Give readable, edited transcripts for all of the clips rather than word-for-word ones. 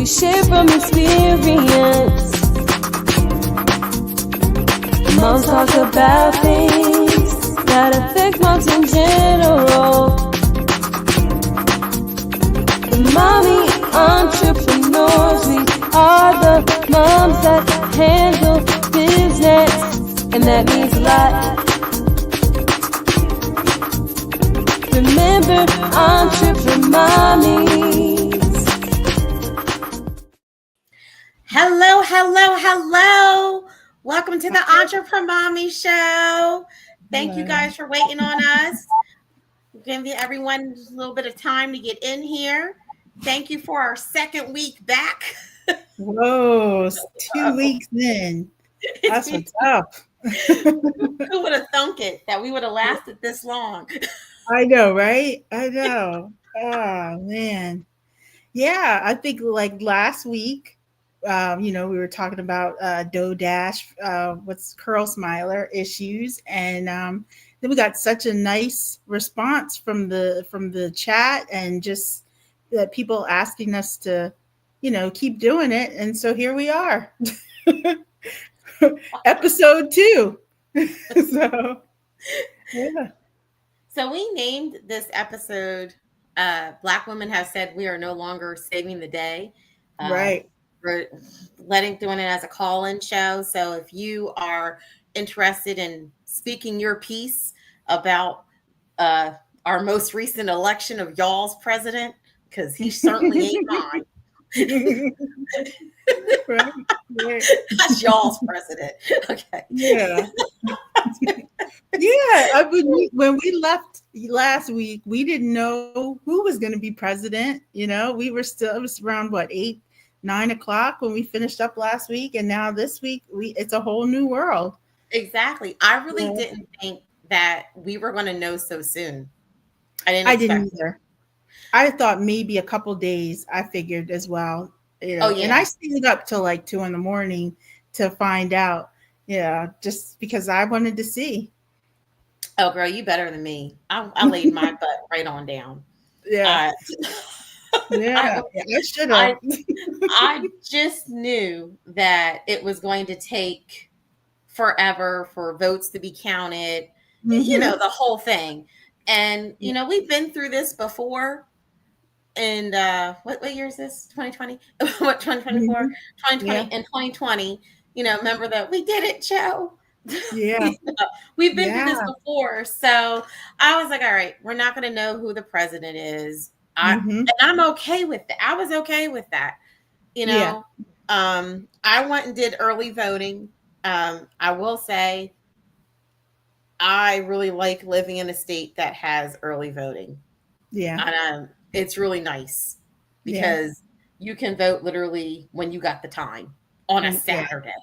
share from experience. Moms talk about things that affect moms in general. The mommy entrepreneurs, we are the moms that handle business, and that means a lot. Remember, Entrepreneurs. Hello, hello, hello. Welcome to the Entrepreneurs Show. Thank you guys for waiting on us. We're giving everyone a little bit of time to get in here. Thank you for our second week back. Whoa, 2 weeks in. That's what's up. Who would have thunk it that we would have lasted this long? I know, right? I know. Oh, man. Yeah, I think like last week, we were talking about DoorDash, what's Curl Smiler issues. And then we got such a nice response from the chat and just that people asking us to, keep doing it. And so here we are. Episode 2. So, yeah. So we named this episode, Black Women Have Said We Are No Longer Saving the Day. Right. We're doing it as a call-in show. So if you are interested in speaking your piece about our most recent election of y'all's president, because he certainly ain't mine. Right. That's y'all's president. Okay. Yeah. Yeah. When we left last week, we didn't know who was going to be president. We were still, it was around 8, 9 o'clock when we finished up last week. And now this week, it's a whole new world. Exactly. I really didn't think that we were going to know so soon. I didn't either. I thought maybe a couple days, I figured as well. Oh, yeah. And I stayed up till 2 a.m. to find out. Yeah, just because I wanted to see. Oh, girl, you better than me. I laid my butt right on down. Yeah. I should have. I just knew that it was going to take forever for votes to be counted, the whole thing. And, we've been through this before. And what year is this? 2020? What, 2024? 2020 and 2020. Remember that we did it, Joe. Yeah. We've been through this before. So I was like, all right, we're not going to know who the president is. And I'm okay with that. I was okay with that. I went and did early voting. I will say I really like living in a state that has early voting. Yeah. And it's really nice because you can vote literally when you got the time on a Saturday.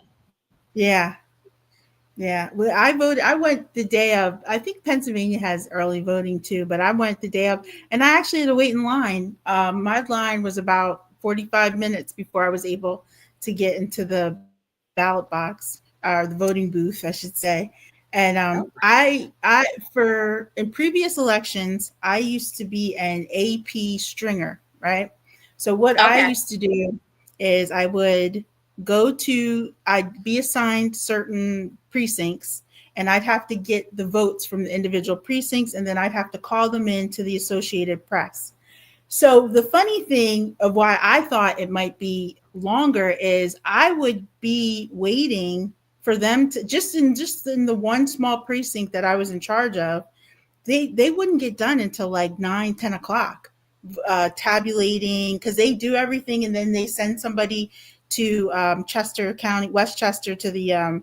Yeah. Yeah. Well, I went the day of, I think Pennsylvania has early voting too, but I went the day of, and I actually had to wait in line. My line was about 45 minutes before I was able to get into the ballot box, or the voting booth, I should say. And in previous elections, I used to be an AP stringer, right? So what I used to do is I'd be assigned certain precincts, and I'd have to get the votes from the individual precincts, and then I'd have to call them in to the Associated Press. So the funny thing of why I thought it might be longer is I would be waiting for them to just in the one small precinct that I was in charge of, they wouldn't get done until 9, 10 o'clock, tabulating, because they do everything, and then they send somebody to Chester County, Westchester, to the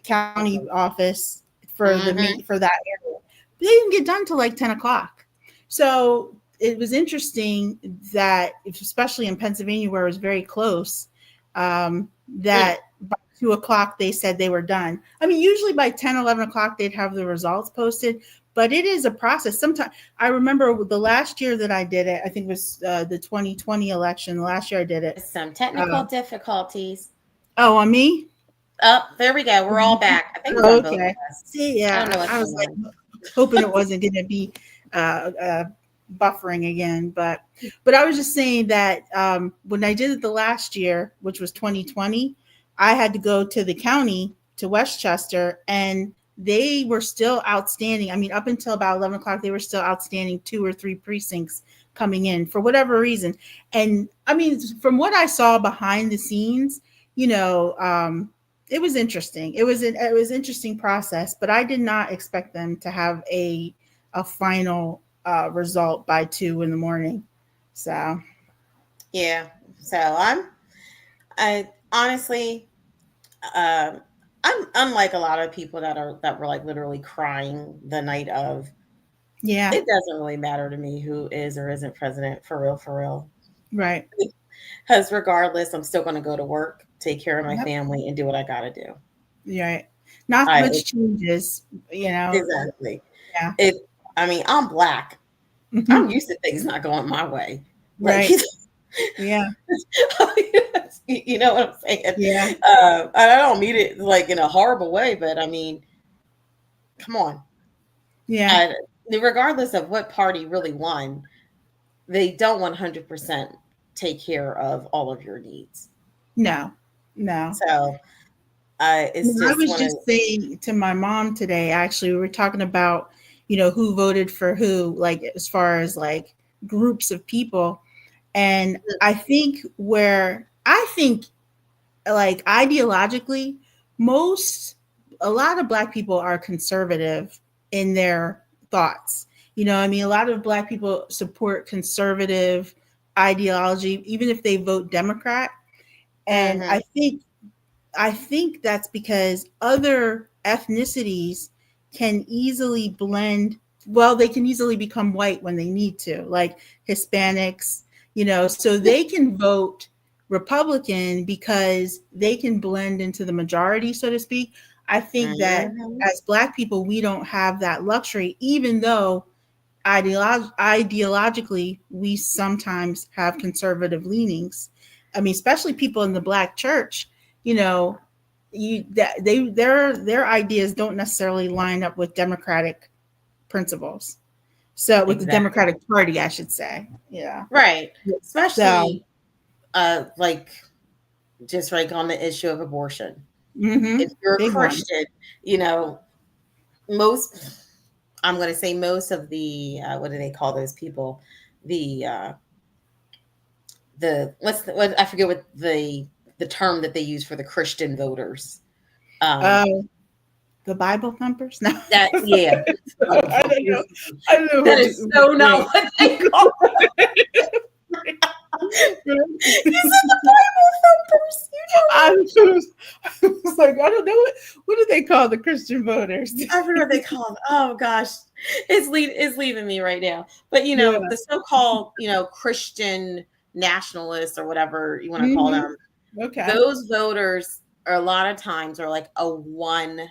county office for for that area. They didn't get done till 10 o'clock. So it was interesting that, especially in Pennsylvania, where it was very close, that by 2 o'clock they said they were done. I mean, usually by 10, 11 o'clock they'd have the results posted, but it is a process. Sometimes I remember the last year that I did it, I think it was the 2020 election. The last year I did it. Some technical difficulties. Oh, on me? Oh, there we go. We're all back. I think it's on both of us. See, yeah. I was hoping it wasn't going to be buffering again, but I was just saying that when I did it the last year, which was 2020, I had to go to the county to Westchester, and they were still outstanding. I mean, up until about 11 o'clock, they were still outstanding 2 or 3 precincts coming in for whatever reason. And I mean, from what I saw behind the scenes, you know, it was interesting. It was interesting process, but I did not expect them to have a final result by 2 in the morning. So Yeah. So I honestly, um, I'm unlike a lot of people that were like literally crying the night of. yeah, It doesn't really matter to me who is or isn't president, for real, for real. right. Because regardless, I'm still going to go to work, take care of my Yep. family, and do what I got to do. Right. Not I much changes, you know. exactly Yeah. it. I mean, I'm black. I'm Mhm. used to things not going my way. Like, Right. Yeah. you know what I'm saying? Yeah. I don't mean it like in a horrible way, but I mean, come on. Yeah. I, regardless of what party really won, they don't 100% take care of all of your needs. No. No. So it's No, I just was one of just saying to my mom today, actually, we were talking about, who voted for who, like as far as like groups of people. And I think like ideologically, most a lot of black people are conservative in their thoughts. I mean, a lot of black people support conservative ideology, even if they vote Democrat. And mhm, I think that's because other ethnicities can easily blend. Well, they can easily become white when they need to, like Hispanics, so they can vote Republican because they can blend into the majority, so to speak. I think that mhm, as Black people, we don't have that luxury, even though ideologically we sometimes have conservative leanings. I mean, especially people in the Black church, you know, their ideas don't necessarily line up with democratic principles. So with the exactly. Democratic Party, I should say. Yeah. Right. So, Especially like just like on the issue of abortion. If you're a big one. Christian, you know, most I'm going to say most of the what do they call those people? The what I forget what the term that they use for the Christian voters. Um Uh, the Bible thumpers? No. that yeah. Bible I don't know. thumpers. I don't know That what is so not right. what they call you said the Bible thumpers. You I know was, I was like, I don't know what do they call the Christian voters? I forget what they call them. Oh gosh, it's leaving me right now. But Yeah. the so-called Christian nationalists or whatever you want to call Hmm. them, Okay. those voters are a lot of times are like a one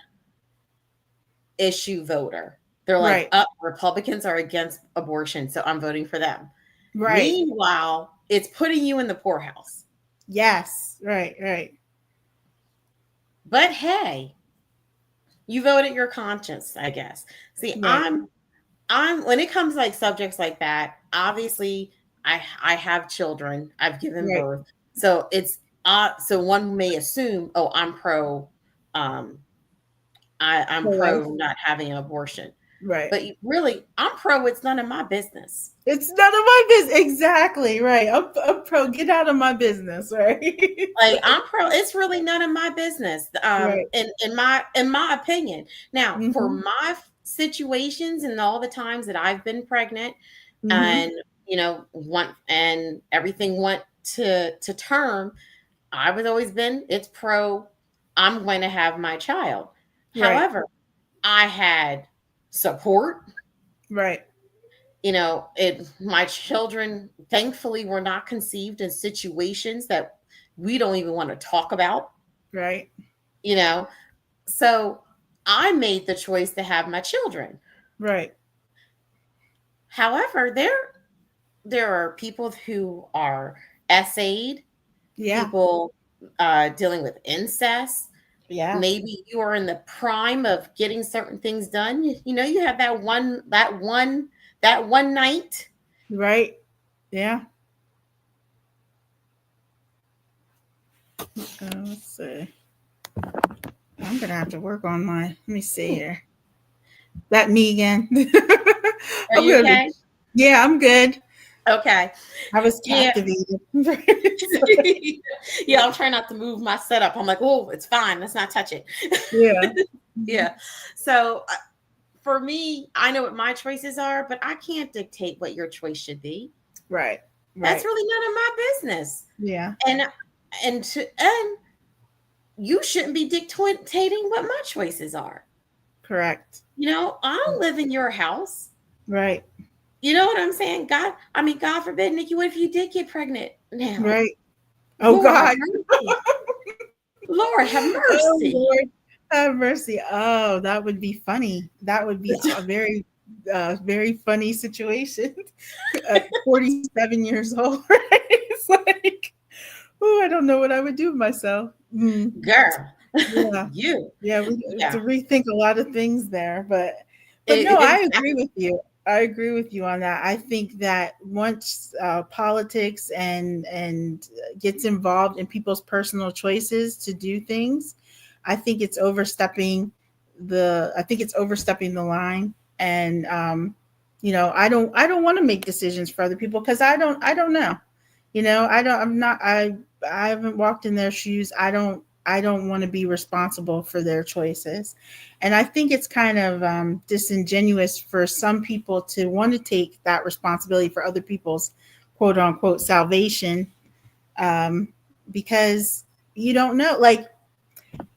issue voter. They're like, Right. up Republicans are against abortion, so I'm voting for them. Right. Meanwhile, it's putting you in the poorhouse. Yes. Right. Right. But hey, you voted your conscience, I guess. See, Right. I'm when it comes to like subjects like that, obviously I have children. I've given Right. birth. So it's so one may assume, oh, um I'm For life. pro not having an abortion. Right. But really, I'm pro it's none of my business. It's none of my business. Exactly. Right. I'm pro. Get out of my business. Right. Like I'm pro it's really none of my business. Right. In my opinion. Now, for Hmm. my situations and all the times that I've been pregnant Hmm. and and everything went to term, I've always been it's pro I'm going to have my child. Right. However, I had support. Right. It my children thankfully were not conceived in situations that we don't even want to talk about, Right. you know. So I made the choice to have my children. Right. However, there are people who are essayed, Yeah. people dealing with incest. Yeah. Maybe you are in the prime of getting certain things done. You have that one night Right. Yeah. Let's see. I'm gonna have to work on my. Let me see here. That me again. Are I'm you gonna. okay? Yeah, I'm good. Okay. I was Yeah. captivated. Yeah, I'm trying not to move my setup. I'm like, oh, it's fine. Let's not touch it. Yeah. Yeah. So for me, I know what my choices are, but I can't dictate what your choice should be. Right. That's Right. really none of my business. Yeah. And you shouldn't be dictating what my choices are. Correct. I'll live in your house. Right. You know what I'm saying? God forbid, Nikki, what if you did get pregnant now? Right. Oh Lord have God. mercy. Lord have Oh mercy. Lord, have mercy. Oh, that would be funny. That would be a very, very funny situation. At 47 years old, right? It's like, oh, I don't know what I would do with myself. Girl, Yeah, you. yeah, we have to Yeah. rethink a lot of things there, but no, I agree Exactly. with you. I agree with you on that. I think that once politics and gets involved in people's personal choices to do things, I think it's overstepping the line. And I don't want to make decisions for other people because I don't know. I haven't walked in their shoes. I don't want to be responsible for their choices. And I think it's kind of disingenuous for some people to want to take that responsibility for other people's quote unquote salvation, um, because you don't know. Like,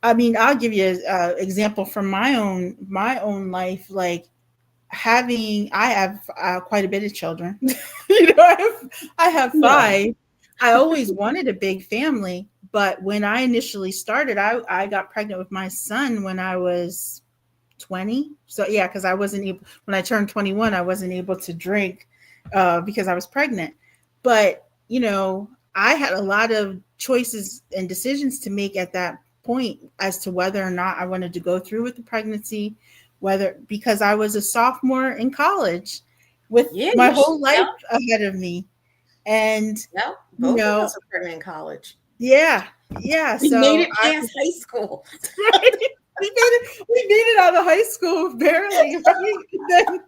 I mean, I'll give you an example from my own life. Like, I have quite a bit of children. I have Yeah. five. I always wanted a big family, but when I initially started, I got pregnant with my son when I was 20. So yeah, because I wasn't able, when I turned 21, I wasn't able to drink because I was pregnant. But I had a lot of choices and decisions to make at that point as to whether or not I wanted to go through with the pregnancy, whether because I was a sophomore in college with Yeah, my whole life ahead of me. And you both of know, us were pregnant in college. yeah, yeah. We made So it past high school. we made it out of high school barely, right? Then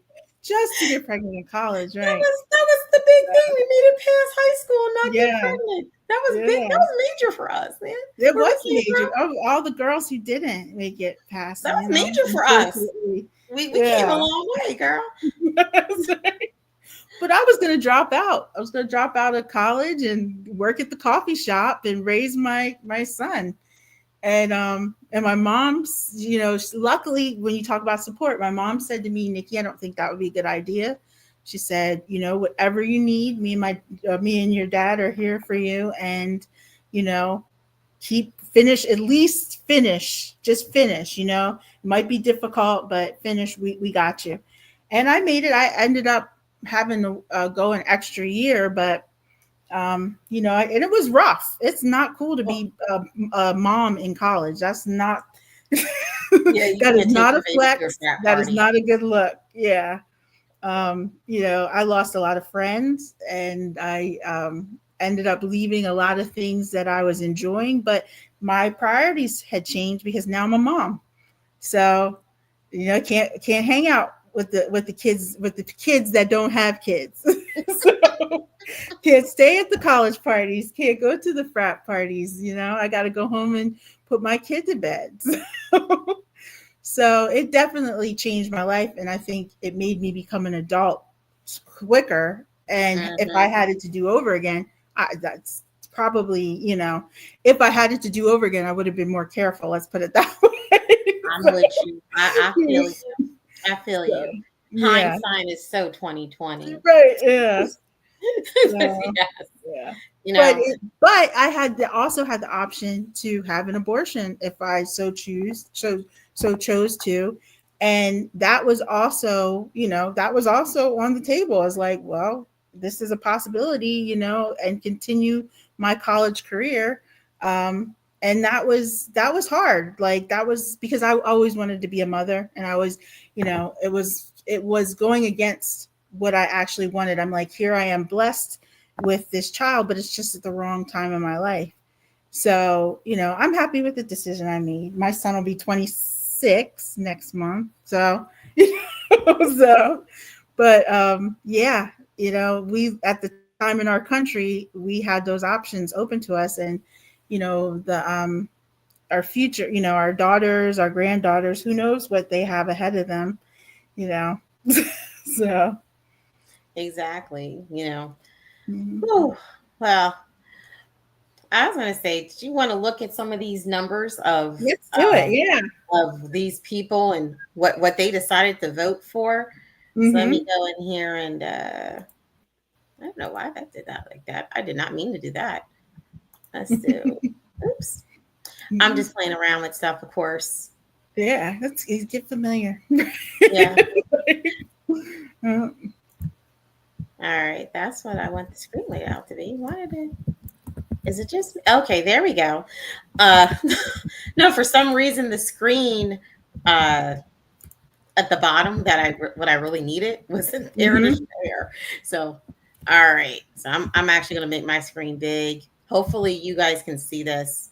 just to get pregnant in college, That right? was that was the big thing. We made it past high school and not get Yeah, pregnant. That was big. That yeah. was major for us, man. It Where we was came major. from, All the girls who didn't make it past, that was major for us. unfortunately. We came a Yeah. long way, girl. But I was going to drop out. I was going to drop out of college and work at the coffee shop and raise my son. And my mom's, luckily when you talk about support, my mom said to me, Nikki, I don't think that would be a good idea. She said, whatever you need, me and your dad are here for you. And you know just finish. It might be difficult, but finish. We got you. And I made it. I ended up having to go an extra year, but and it was rough. It's not cool to Well, be a mom in college. That's not yeah, you that is can't take not your a baby to a flex. frat That is party. not a good look. Yeah. I lost a lot of friends, and I ended up leaving a lot of things that I was enjoying, but my priorities had changed because now I'm a mom. So, can't hang out with the kids that don't have kids. So can't stay at the college parties, can't go to the frat parties. I got to go home and put my kid to bed. So it definitely changed my life, and I think it made me become an adult quicker. And if I Hmm. had it to do over again, that's probably, if I had it to do over again, I would have been more careful. Let's put it that I'm with you. I way. feel you. I feel So, you. yeah, Hindsight is so 2020. right. Yeah. So, Yes. yeah. You But know, I also had the option to have an abortion if I chose to, and that was also on the table as like, well, this is a possibility, and continue my college career. And that was hard. Like, that was because I always wanted to be a mother, and I was, it was going against what I actually wanted. I'm like, here I am blessed with this child, but it's just at the wrong time in my life. So, I'm happy with the decision I made. My son will be 26 next month. So, so, but yeah, we at the time in our country, we had those options open to us, and the our future, our daughters, our granddaughters, who knows what they have ahead of them, you know. So Exactly. mhm. Whew. Well, I was going to say, do you want to look at some of these numbers Let's do it. Yeah. of these people and what they decided to vote for? So let me Mm-hmm. go in here and I don't know why that did that like that. I did not mean to do that. Let's do. Oops. I'm just playing around with stuff, of course. Yeah, let's get familiar. Yeah. Uh, All right. That's what I want the screen layout to be. Why did it? Is it just okay? There we go. Uh, no, for some reason the screen at the bottom what I really needed wasn't there to mm-hmm. share. So, all right. So I'm actually going to make my screen big. Hopefully, you guys can see this.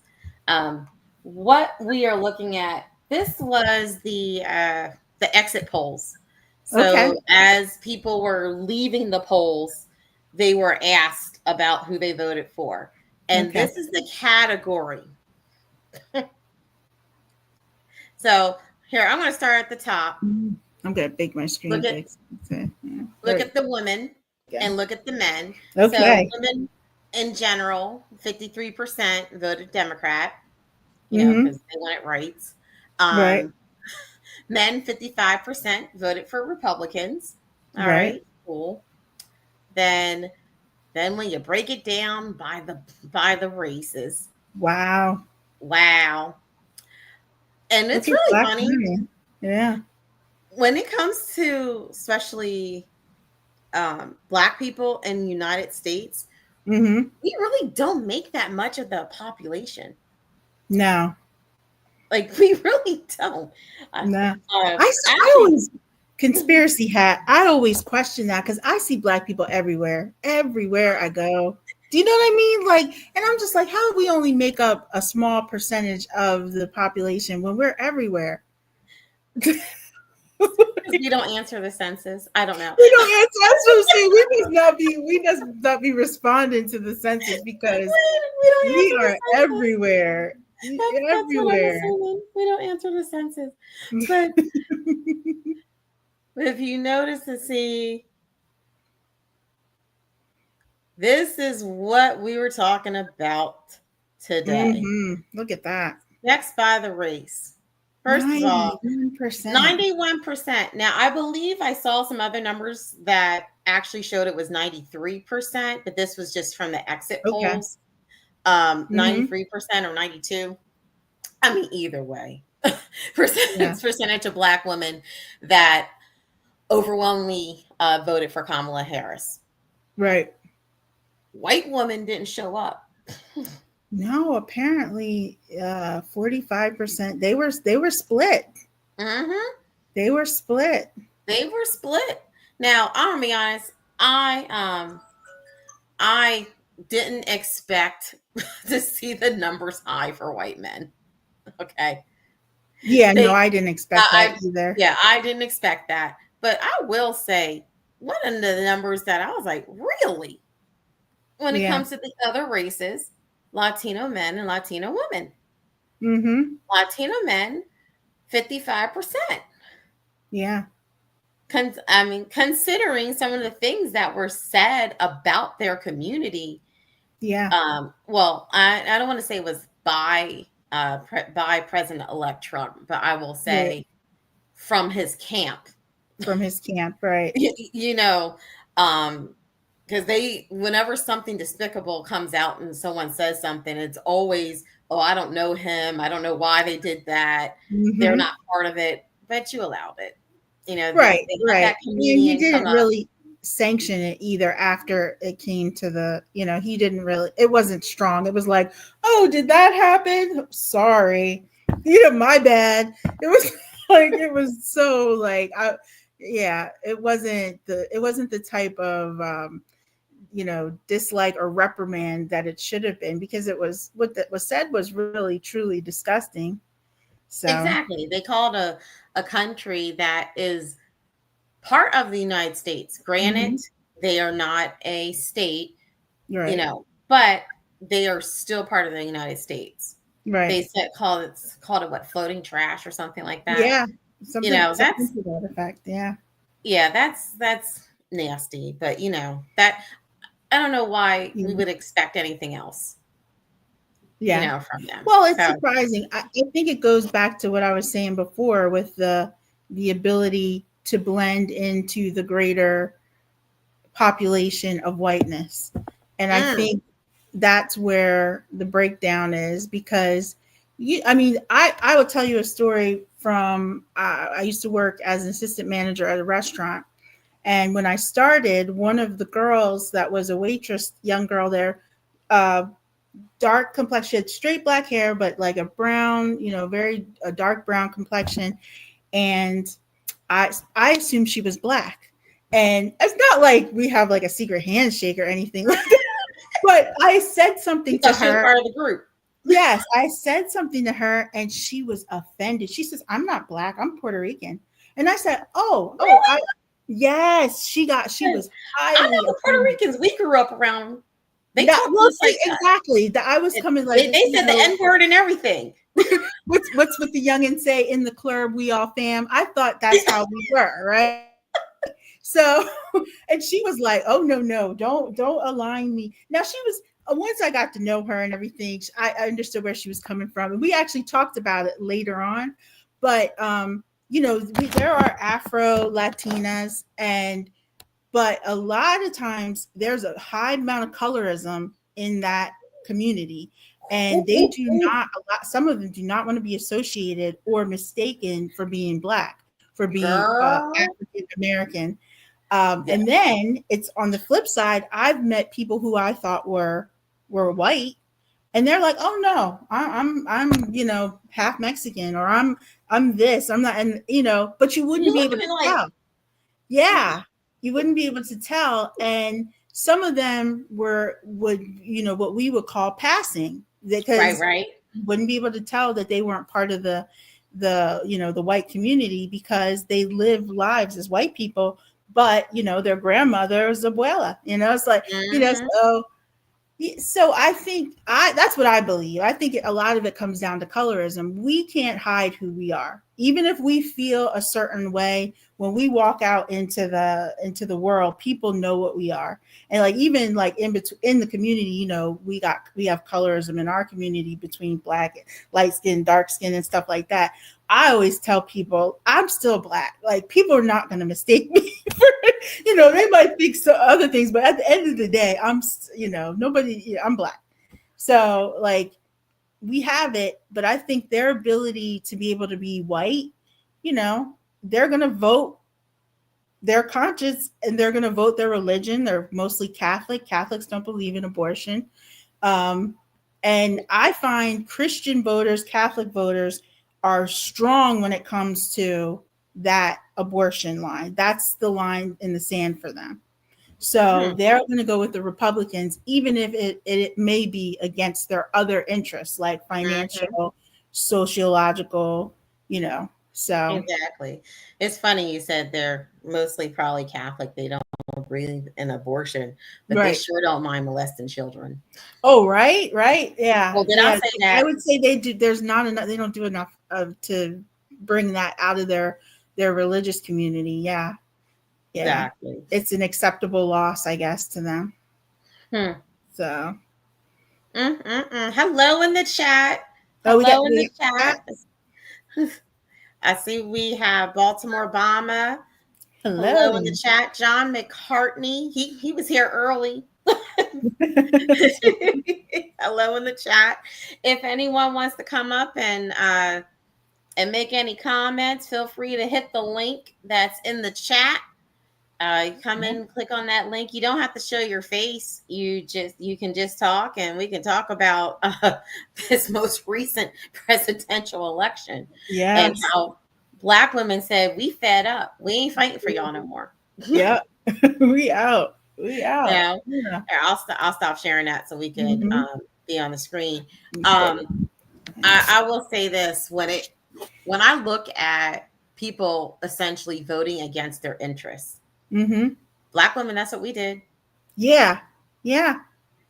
What we are looking at. This was the exit polls. Okay. So as people were leaving the polls, they were asked about who they voted for. And Okay. this is the category. So here, I'm going to start at the top. I'm gonna make my screen big. Okay. Yeah. Look at the women Yeah. and look at the men. So Okay. women in general, 53% voted Democrat, Mm-hmm. because they wanted rights. Right. Men, 55% voted for Republicans. All Right. right, cool. Then when you break it down by the races, Wow. wow. And it's Look at really Black funny women. Yeah. when it comes to especially Black people in the United States. Mm-hmm. We really don't make that much of the population. No. Like we really don't. No. I Actually, always conspiracy hat. I always question that because I see Black people everywhere I go. Do you know what I mean? Like, and I'm just like, how do we only make up a small percentage of the population when we're everywhere? we don't answer the census. I don't know. We don't answer. That's what I'm saying. We must not be responding to the census because we don't we answer are the census. everywhere. That's what I'm assuming. We don't answer the census. But if you notice to see, this is what we were talking about today. Mm-hmm. Look at that. Next by the race. First of all, 91%. Now, I believe I saw some other numbers that actually showed it was 93%, but this was just from the exit polls. 93% or 92. I mean, either way. Percentage of Black women that overwhelmingly voted for Kamala Harris. Right. White women didn't show up. No, apparently 45%. They were split. Mm-hmm. They were split. Now, I'm gonna be honest. I didn't expect to see the numbers high for white men. Okay. Yeah, no, I didn't expect that either. Yeah, I didn't expect that. But I will say, one of the numbers that I was like, really? When it comes to the other races, Latino men and Latino women. Mm-hmm. Latino men, 55%. Yeah. Considering some of the things that were said about their community. Yeah. Well, I don't want to say it was by President-elect Trump, but I will say from his camp. From his camp, right. Because whenever something despicable comes out and someone says something, it's always, oh, I don't know him. I don't know why they did that. Mm-hmm. They're not part of it, but you allowed it. Right. That And he didn't really sanction it either after it came to the, he didn't really, it wasn't strong. It was like, oh, did that happen? Sorry. My bad. It was like, it was so like, Yeah, it wasn't the type of dislike or reprimand that it should have been, because it was what that was said was really truly disgusting. So Exactly. They called a country that is part of the United States. Granted, mhm, they are not a state, right, but they are still part of the United States. They right, said called it what, floating trash or something like that. yeah, something That's to that effect. Yeah, yeah, that's nasty. But that I don't know why we yeah. would expect anything else, Yeah. from them. Well, it's So surprising. I think it goes back to what I was saying before with the ability to blend into the greater population of whiteness. And I mm, think that's where the breakdown is, because I mean, I will tell you a story from I used to work as an assistant manager at a restaurant. And when I started, one of the girls that was a waitress, young girl there, uh, dark complexion, she had straight black hair, but like a brown, very a dark brown complexion. And I assumed she was black. And it's not like we have like a secret handshake or anything like that. But I said you something to thought she was her. part of the group. Yes, I said something to her and she was offended. She says, "I'm not black, I'm Puerto Rican." And I said, "Oh, Really? yes, she was I know highly the Puerto offended." Ricans we grew up around. They That talk to well, us see, like that. exactly. That I was coming like, They said the N-word and everything. what's what the youngins say in the club, we all fam. I thought that's how we were, right? So, and she was like, "Oh no, don't align me." Now she was once I got to know her and everything, I understood where she was coming from, and we actually talked about it later on. But there are Afro Latinas, and but a lot of times there's a high amount of colorism in that community, and Ooh, they ooh, do ooh. not some of them do not want to be associated or mistaken for being black, for being Girl. African American. Yeah. And then it's on the flip side, I've met people who I thought were white, and they're like, "Oh no, I'm half Mexican, or I'm this, I'm not," and but you wouldn't You be look able at to me like, tell. Yeah, you wouldn't be able to tell. And some of them would what we would call passing, right, because right. you wouldn't be able to tell that they weren't part of the white community, because they live lives as white people, but their grandmother's abuela. It's like, Hmm. so I think that's what I believe. I think a lot of it comes down to colorism. We can't hide who we are. Even if we feel a certain way, when we walk out into the world, people know what we are. And like, even like in the community, we have colorism in our community between black, light skin, dark skin, and stuff like that. I always tell people I'm still black. Like, people are not going to mistake me for, they might think so other things, but at the end of the day, nobody, I'm black. So like, we have it, but I think their ability to be able to be white, they're going to vote their conscience, and they're going to vote their religion. They're mostly Catholic. Catholics don't believe in abortion. Um, and I find Christian voters, Catholic voters are strong when it comes to that abortion line. That's the line in the sand for them. So Hmm. they're going to go with the Republicans, even if it may be against their other interests, like Hmm. financial, sociological, So, Exactly. It's funny you said they're mostly probably Catholic. They don't believe in abortion, but they right. sure don't mind molesting children. Oh, right, right. Well, Yeah, did I yeah. say I that? would say they do. There's not enough. They don't do enough to bring that out of their religious community. Yeah, yeah. Exactly. It's an acceptable loss, I guess, to them. Hmm. So, Mm-mm-mm. Hello in the chat. oh, we got Hello in the we got chat. I see we have Baltimore Obama. Hello in the hello. chat. John McCartney. He was here early. Hello in the chat. If anyone wants to come up and make any comments, feel free to hit the link that's in the chat. You come in, click on that link. You don't have to show your face. You can just talk, and we can talk about this most recent presidential election and Yes. how Black women said, we fed up. We ain't fighting for y'all no more. Yeah. We out. We out. Now, Yeah. I'll stop sharing that so we could Mhm. be on the screen. Okay. I will say this, when I look at people essentially voting against their interests, Mhm. Black women, that's what we did. Yeah. Yeah.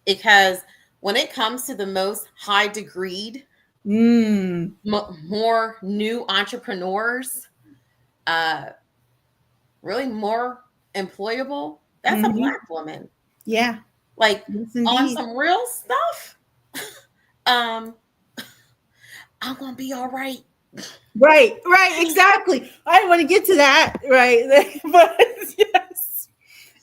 Because when it comes to the most high degreed, Mm. more new entrepreneurs, uh, really more employable, that's a Mhm. Black woman. Yeah. Like Yes, on indeed. some real stuff. um, I'm gonna be all right. Right. Right. Exactly. I want to get to that. Right. But yes.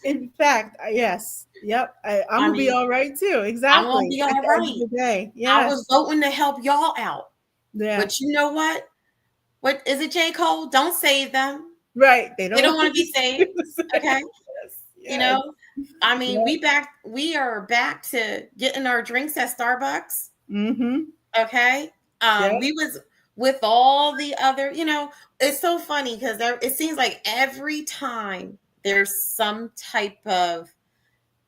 In fact, yes. Yep. I'm I gonna be mean, all right too. I'm gonna Exactly. be At all the end right. of the day. I was Yes. voting to help y'all out. Yeah. But you know what? What is it, J. Cole? Don't save them. Right. They They don't don't want want to to be saved. say. Okay. Yes. You Yes. know, I mean, Yep. we are back to getting our drinks at Starbucks. Mhm. Okay. Yep. We was with all the other, it's so funny because it seems like every time there's some type of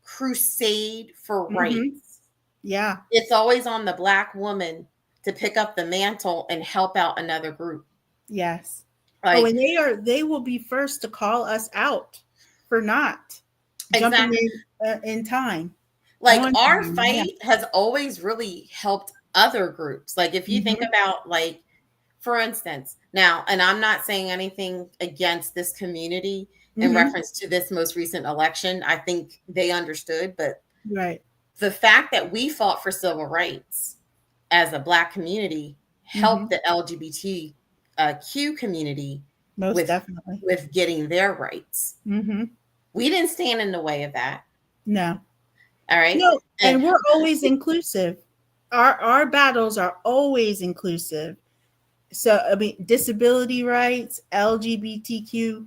crusade for Mhm. rights, Yeah. it's always on the Black woman to pick up the mantle and help out another group. Yes. Oh, Like, and they will be first to call us out for not jumping exactly. in time. Like On our time. Yeah. fight has always really helped other groups. Like if you think Mhm. about, like, for instance, now, and I'm not saying anything against this community in Mhm. reference to this most recent election. I think they understood, but Right. the fact that we fought for civil rights as a Black community helped Mhm. the LGBTQ community Most with definitely. getting their rights. Mhm. We didn't stand in the way of that. No. All right. No, And and we're always inclusive. Our battles are always inclusive. So I mean, disability rights, LGBTQ,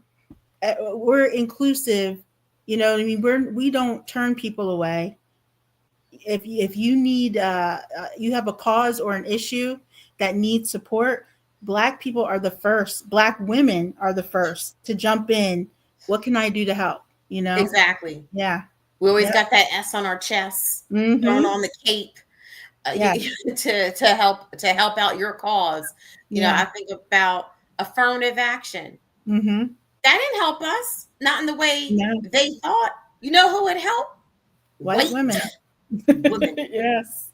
we're inclusive. You know what I mean? We don't turn people away. If you need you have a cause or an issue that needs support, Black people are the first. Black women are the first to jump in. What can I do to help? You know? exactly. Yeah. We always Yep. got that S on our chest, throwing Mm-hmm. on the cape Yeah. to help out your cause. Yeah. I think about affirmative action. Mm-hmm. That didn't help us, not in the way No. they thought. You know who would help? White White women. women. Yes.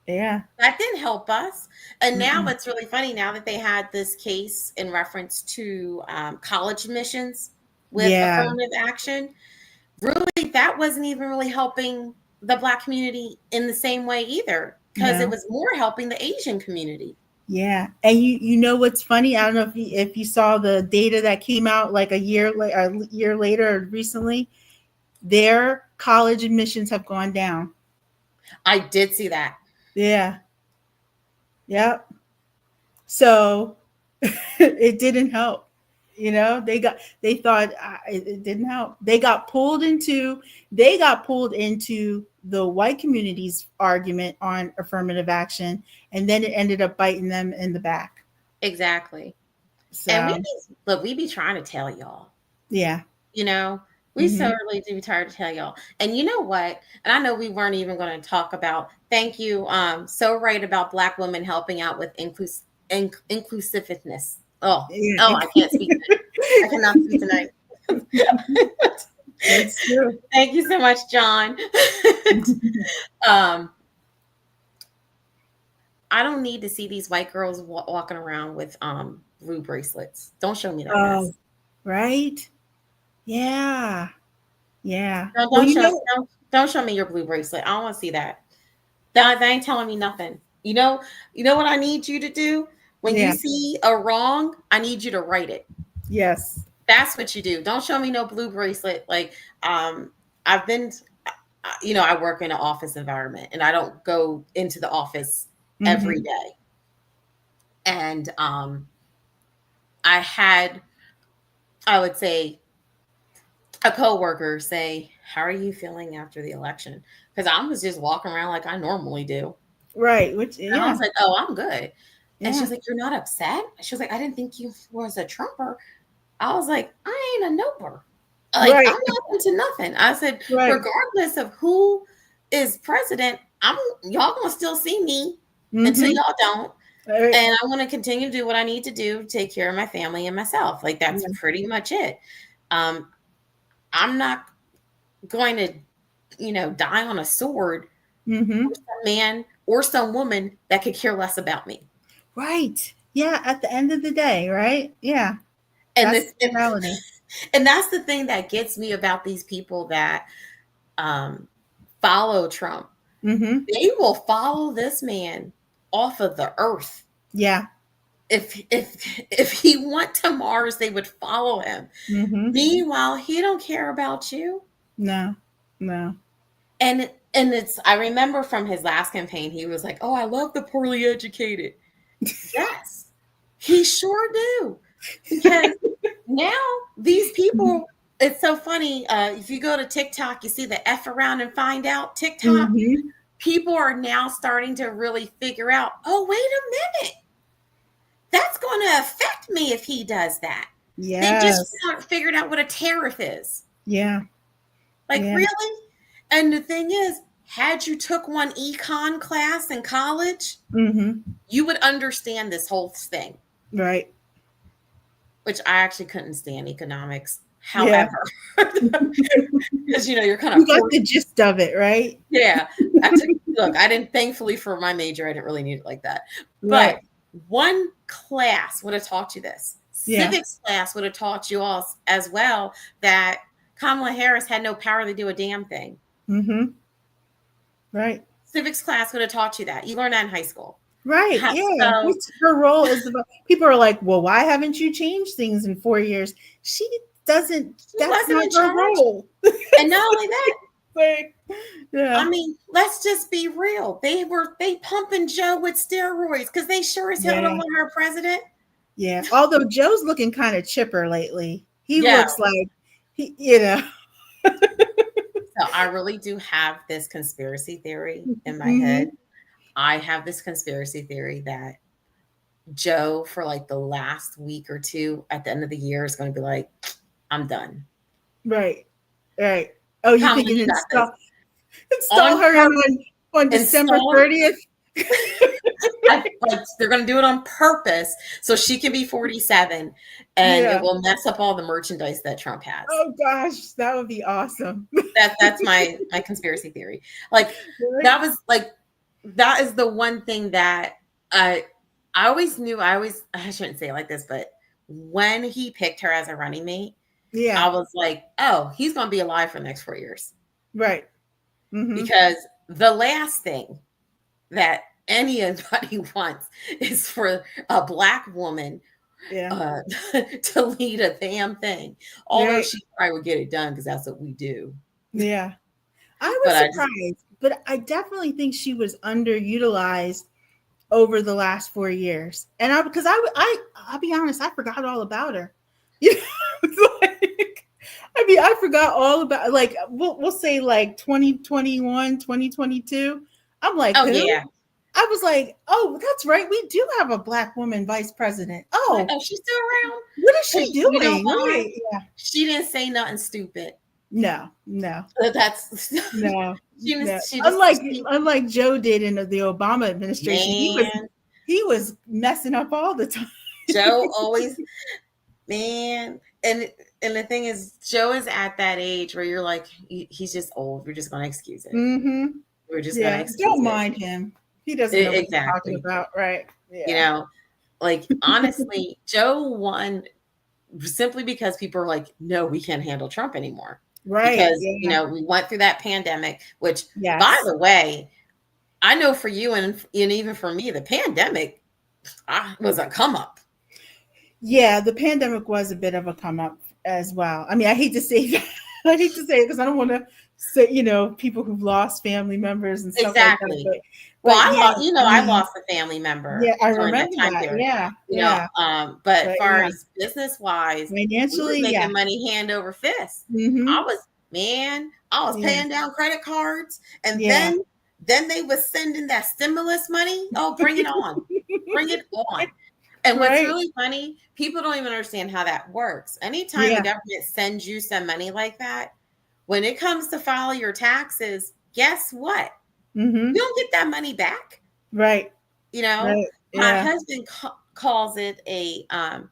Yeah. That didn't help us. And now Mm-mm. it's really funny now that they had this case in reference to college admissions with Yeah. affirmative action. Really, that wasn't even really helping the Black community in the same way either, because it No. was more helping the Asian community. Yeah. And you know what's funny? I don't know if you saw the data that came out like a year later or recently. Their college admissions have gone down. I did see that. Yeah. Yep. So it didn't help. You know, they thought it didn't help. They got pulled into the white community's argument on affirmative action, and then it ended up biting them in the back. Exactly. And So we be trying to tell y'all, yeah. you know, we Hmm. certainly do be trying to tell y'all. And you know what? And I know we weren't even going to talk about, thank you. So right about Black women helping out with inclusiveness. Oh, Yeah. I can't speak. I cannot speak tonight. That's true. Thank you so much, John. um, I don't need to see these white girls walking around with blue bracelets. Don't show me that Oh, mess. right. Yeah. Yeah. No, Well, you know, don't show me your blue bracelet. I don't want to see that. That ain't telling me nothing. You know what I need you to do? When you yeah. see a wrong, I need you to write it. Yes. That's what you do. Don't show me no blue bracelet. Like, I've been, I work in an office environment and I don't go into the office every Hmm. day. And I had, I would say, a coworker say, "How are you feeling after the election?" Because I was just walking around like I normally do. Right. Which And I yeah. was like, "Oh, I'm good." And she was like, "You're not upset?" She was like, "I didn't think you was a Trumper." I was like, "I ain't a noper. Like, Right. I'm not into nothing." I said, Right. "Regardless of who is president, y'all gonna still see me until y'all don't. Right. And I want to continue to do what I need to do to take care of my family and myself. Like, that's pretty much it. I'm not going to, die on a sword for some man or some woman that could care less about me." Right. Yeah. At the end of the day, right? Yeah. And That's the reality. and that's the thing that gets me about these people that follow Trump. They will follow this man off of the earth. Yeah. If he went to Mars, they would follow him. Meanwhile, he don't care about you. No. And I remember from his last campaign, he was like, "Oh, I love the poorly educated." Yes, he sure do. Because now these people, it's so funny. If you go to TikTok, you see the F around and find out TikTok. People are now starting to really figure out, oh, wait a minute. That's going to affect me if he does that. Yes. They just haven't figured out what a tariff is. Yeah. Like, really? And the thing is, had you took one econ class in college, you would understand this whole thing. Right. Which I actually couldn't stand economics. However, because you're kind of you got the gist of it, right? Yeah. Look, I didn't, thankfully for my major, I didn't really need it like that. Right. But one class would have taught you this. Civics class would have taught you all as well that Kamala Harris had no power to do a damn thing. Right. Civics class would have taught you that. You learned that in high school. Right. Yeah. So, her role is people are like, well, why haven't you changed things in 4 years? She doesn't. That's not her role. And not only that, like, I mean, let's just be real. They pumping Joe with steroids because they sure as hell don't want her president. Yeah. Although Joe's looking kind of chipper lately. He looks like So I really do have this conspiracy theory in my head. I have this conspiracy theory that Joe, for like the last week or two at the end of the year, is going to be like, "I'm done." Right. Oh, you think you install her on December 30th? They're going to do it on purpose so she can be 47 and it will mess up all the merchandise that Trump has. Oh gosh, that would be awesome. That's my conspiracy theory. Like, that is the one thing that I always knew. I shouldn't say it like this, but when he picked her as a running mate, I was like, oh, he's going to be alive for the next 4 years. Right. Because the last thing that anybody wants is for a Black woman to lead a damn thing. Although she probably would get it done because that's what we do. Yeah. I was surprised, but I definitely think she was underutilized over the last 4 years. And I'll be honest, I forgot all about her. I forgot all about, like, we'll say like 2021, 2022. I'm like, oh, who? Yeah. I was like, oh, that's right. We do have a Black woman vice president. Oh, she's still around. What is she doing? She didn't say nothing stupid. No. That's no. Unlike Joe did in the Obama administration, he was messing up all the time. Joe always, and the thing is, Joe is at that age where you're like, he's just old. We're just going to excuse it. We're just going to excuse don't mind him. He doesn't know what he's talking about, right? Yeah. Like, honestly, Joe won simply because people are like, no, we can't handle Trump anymore. Right. Because, we went through that pandemic, which, by the way, I know for you and even for me, the pandemic was a come up. Yeah, the pandemic was a bit of a come up as well. I mean, I hate to say that. I hate to say it because I don't want to say, people who've lost family members and stuff like that. But I lost a family member. Yeah, I remember that. But as far as business wise, financially, we were making money hand over fist. I was paying down credit cards, and then then they was sending that stimulus money. Oh, bring it on. Bring it on. And what's Right. really funny, people don't even understand how that works. Anytime Yeah. the government sends you some money like that, when it comes to file your taxes, guess what? Mm-hmm. You don't get that money back. Right. You know, Right. my Yeah. husband calls it an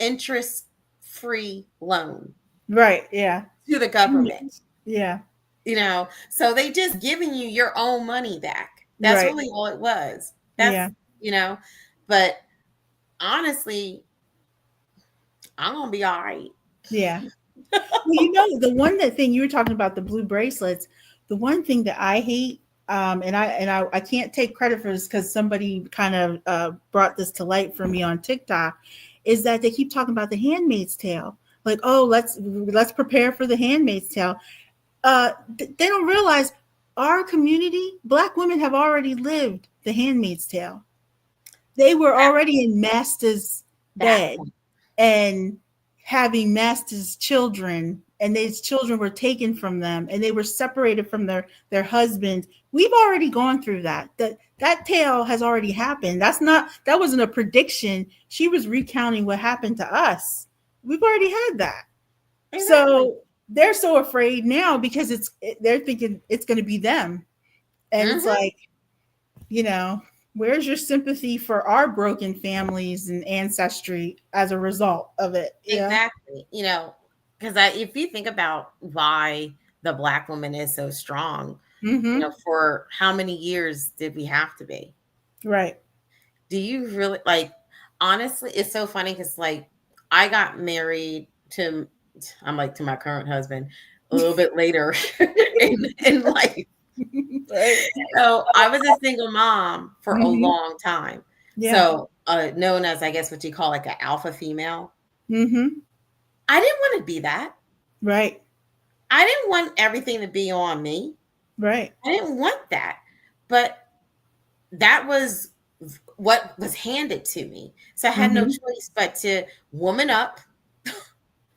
interest-free loan Right. Yeah. to the government. Yeah. You know, so they just giving you your own money back. That's Right. really all it was. Yeah. You know, but honestly, I'm gonna be all right. Yeah. Well, the one thing you were talking about, the blue bracelets, the one thing that I hate, I can't take credit for this because somebody kind of brought this to light for me on TikTok, is that they keep talking about the Handmaid's Tale. Like, oh, let's prepare for the Handmaid's Tale. They don't realize our community, Black women have already lived the Handmaid's Tale. They were already in master's bed and having master's children, and these children were taken from them and they were separated from their husbands. We've already gone through that. That tale has already happened. That wasn't a prediction. She was recounting what happened to us. We've already had that. Exactly. So they're so afraid now because they're thinking it's going to be them. And it's like, where's your sympathy for our broken families and ancestry as a result of it? Exactly. Because if you think about why the Black woman is so strong, for how many years did we have to be? Right. Do you really honestly, it's so funny because I got married to my current husband a little bit later in life. Right. So I was a single mom for a long time. Yeah. So known as, I guess, what you call an alpha female. Mm-hmm. I didn't want to be that. Right. I didn't want everything to be on me. Right. I didn't want that. But that was what was handed to me. So I had no choice but to woman up.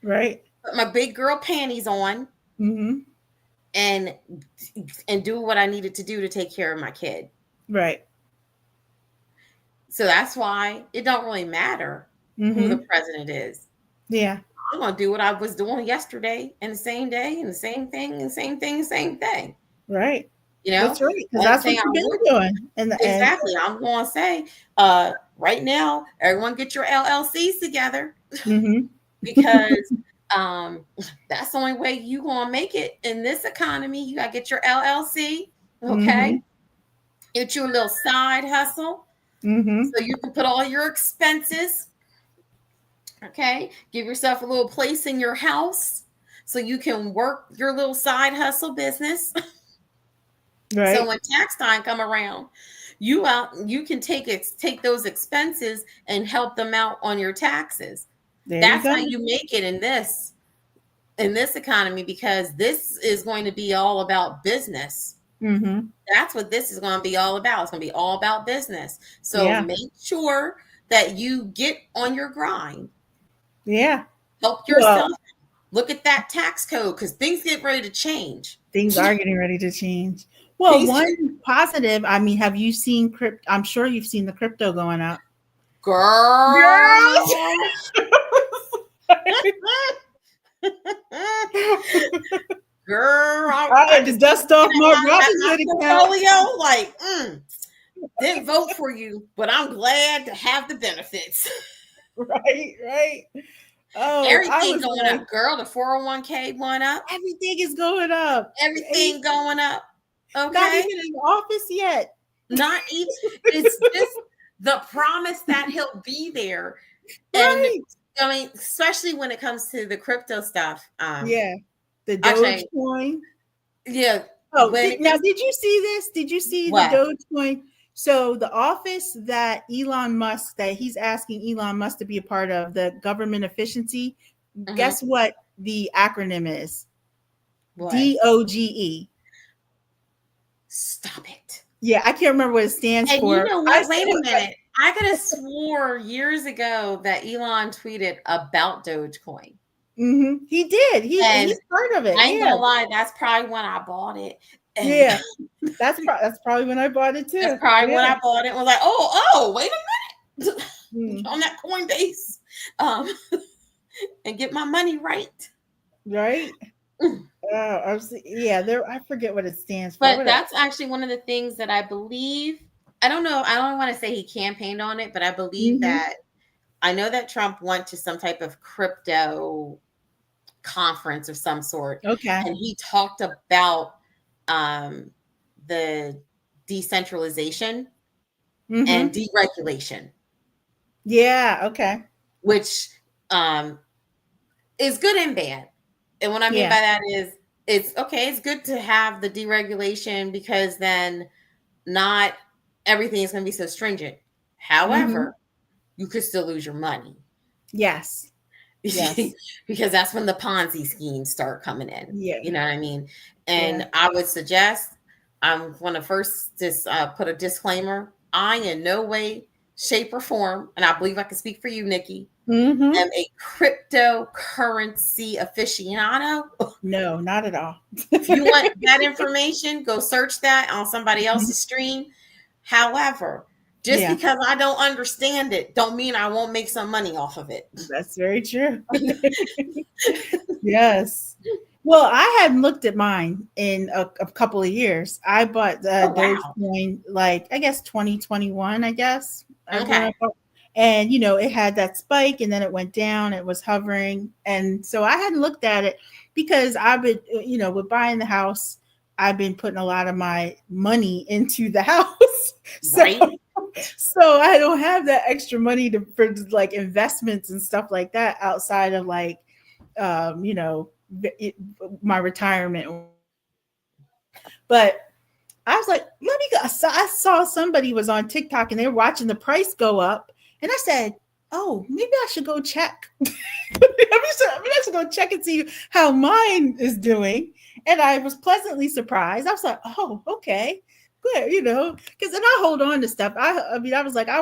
Right. Put my big girl panties on. Mm-hmm. And do what I needed to do to take care of my kid. Right. So that's why it don't really matter who the president is. Yeah. I'm going to do what I was doing yesterday and the same day and the same thing and the same thing, the same thing. Right. That's right. Because that's what you've been doing. Exactly. I'm going to say, right now, everyone get your LLCs together. Mm-hmm. Because that's the only way you gonna make it in this economy. You gotta get your LLC, okay? Get you a little side hustle, so you can put all your expenses, okay? Give yourself a little place in your house so you can work your little side hustle business. Right. So when tax time come around, you can take those expenses and help them out on your taxes. That's how you make it in this economy, because this is going to be all about business. Mm-hmm. That's what this is going to be all about. It's going to be all about business. So make sure that you get on your grind. Yeah. Help yourself. Look at that tax code, because things get ready to change. Things are getting ready to change. Well, one positive, have you seen crypto? I'm sure you've seen the crypto going up. Girl. Girl, I had to dust off my Robinhood portfolio. Didn't vote for you, but I'm glad to have the benefits. Right. Oh, everything going up, girl. The 401k went up. Everything is going up. Everything going up. Okay. Not even in the office yet. Not even. It's just the promise that he'll be there. Right. And especially when it comes to the crypto stuff. The Dogecoin. Yeah. Oh, did you see this? Did you see what? The Dogecoin? So the office that he's asking Elon Musk to be a part of, the government efficiency, guess what the acronym is? What? DOGE. Stop it. Yeah, I can't remember what it stands for. You know what? Wait a minute. I could have swore years ago that Elon tweeted about Dogecoin. He did. He's part of it. I ain't gonna lie. That's probably when I bought it. And Yeah. That's probably when I bought it too. that's probably when Yeah. I bought it and was like, oh, wait a minute. Mm, On that Coinbase. Um, and get my money right. right. Mm. Yeah, there I forget what it stands for. But What else? that's actually one of the things that I believe. I don't know. I don't want to say he campaigned on it, but I believe Hmm. that I know that Trump went to some type of crypto conference of some sort, Okay. and he talked about um, the decentralization and Hmm. deregulation, Yeah, okay. which um, is good and bad. And what I mean Yeah. by that is, it's okay. It's good to have the deregulation because then not everything is going to be so stringent. Hmm. However, you could still lose your money Yes. Yes. because that's when the Ponzi schemes start coming in. Yeah. You know what I mean? Yeah. And I would suggest I'm going to first just put a disclaimer. I, in no way, shape, or form, and I believe I can speak for you, Nikki, Hmm. am a cryptocurrency aficionado. No, not at all. If you want that information, go search that on somebody Mhm. else's stream. However, just Yeah, because I don't understand it, don't mean I won't make some money off of it. that's very true. Yes. Well, I hadn't looked at mine in a couple of years. I bought Oh wow. Dogecoin, like I guess 2021. I guess when I Okay. bought, and it had that spike, and then it went down. It was hovering, and so I hadn't looked at it because I've been, with buying the house, I've been putting a lot of my money into the house. So Right. so I don't have that extra money for like investments and stuff like that outside of like um, you know, my retirement. But I was like, let me go. So I saw somebody was on TikTok and they were watching the price go up. And I said, oh, maybe I should go check. Maybe I should go check and see how mine is doing. And I was pleasantly surprised. I was like, oh, okay. Good, because then I hold on to stuff. I mean, I was like, I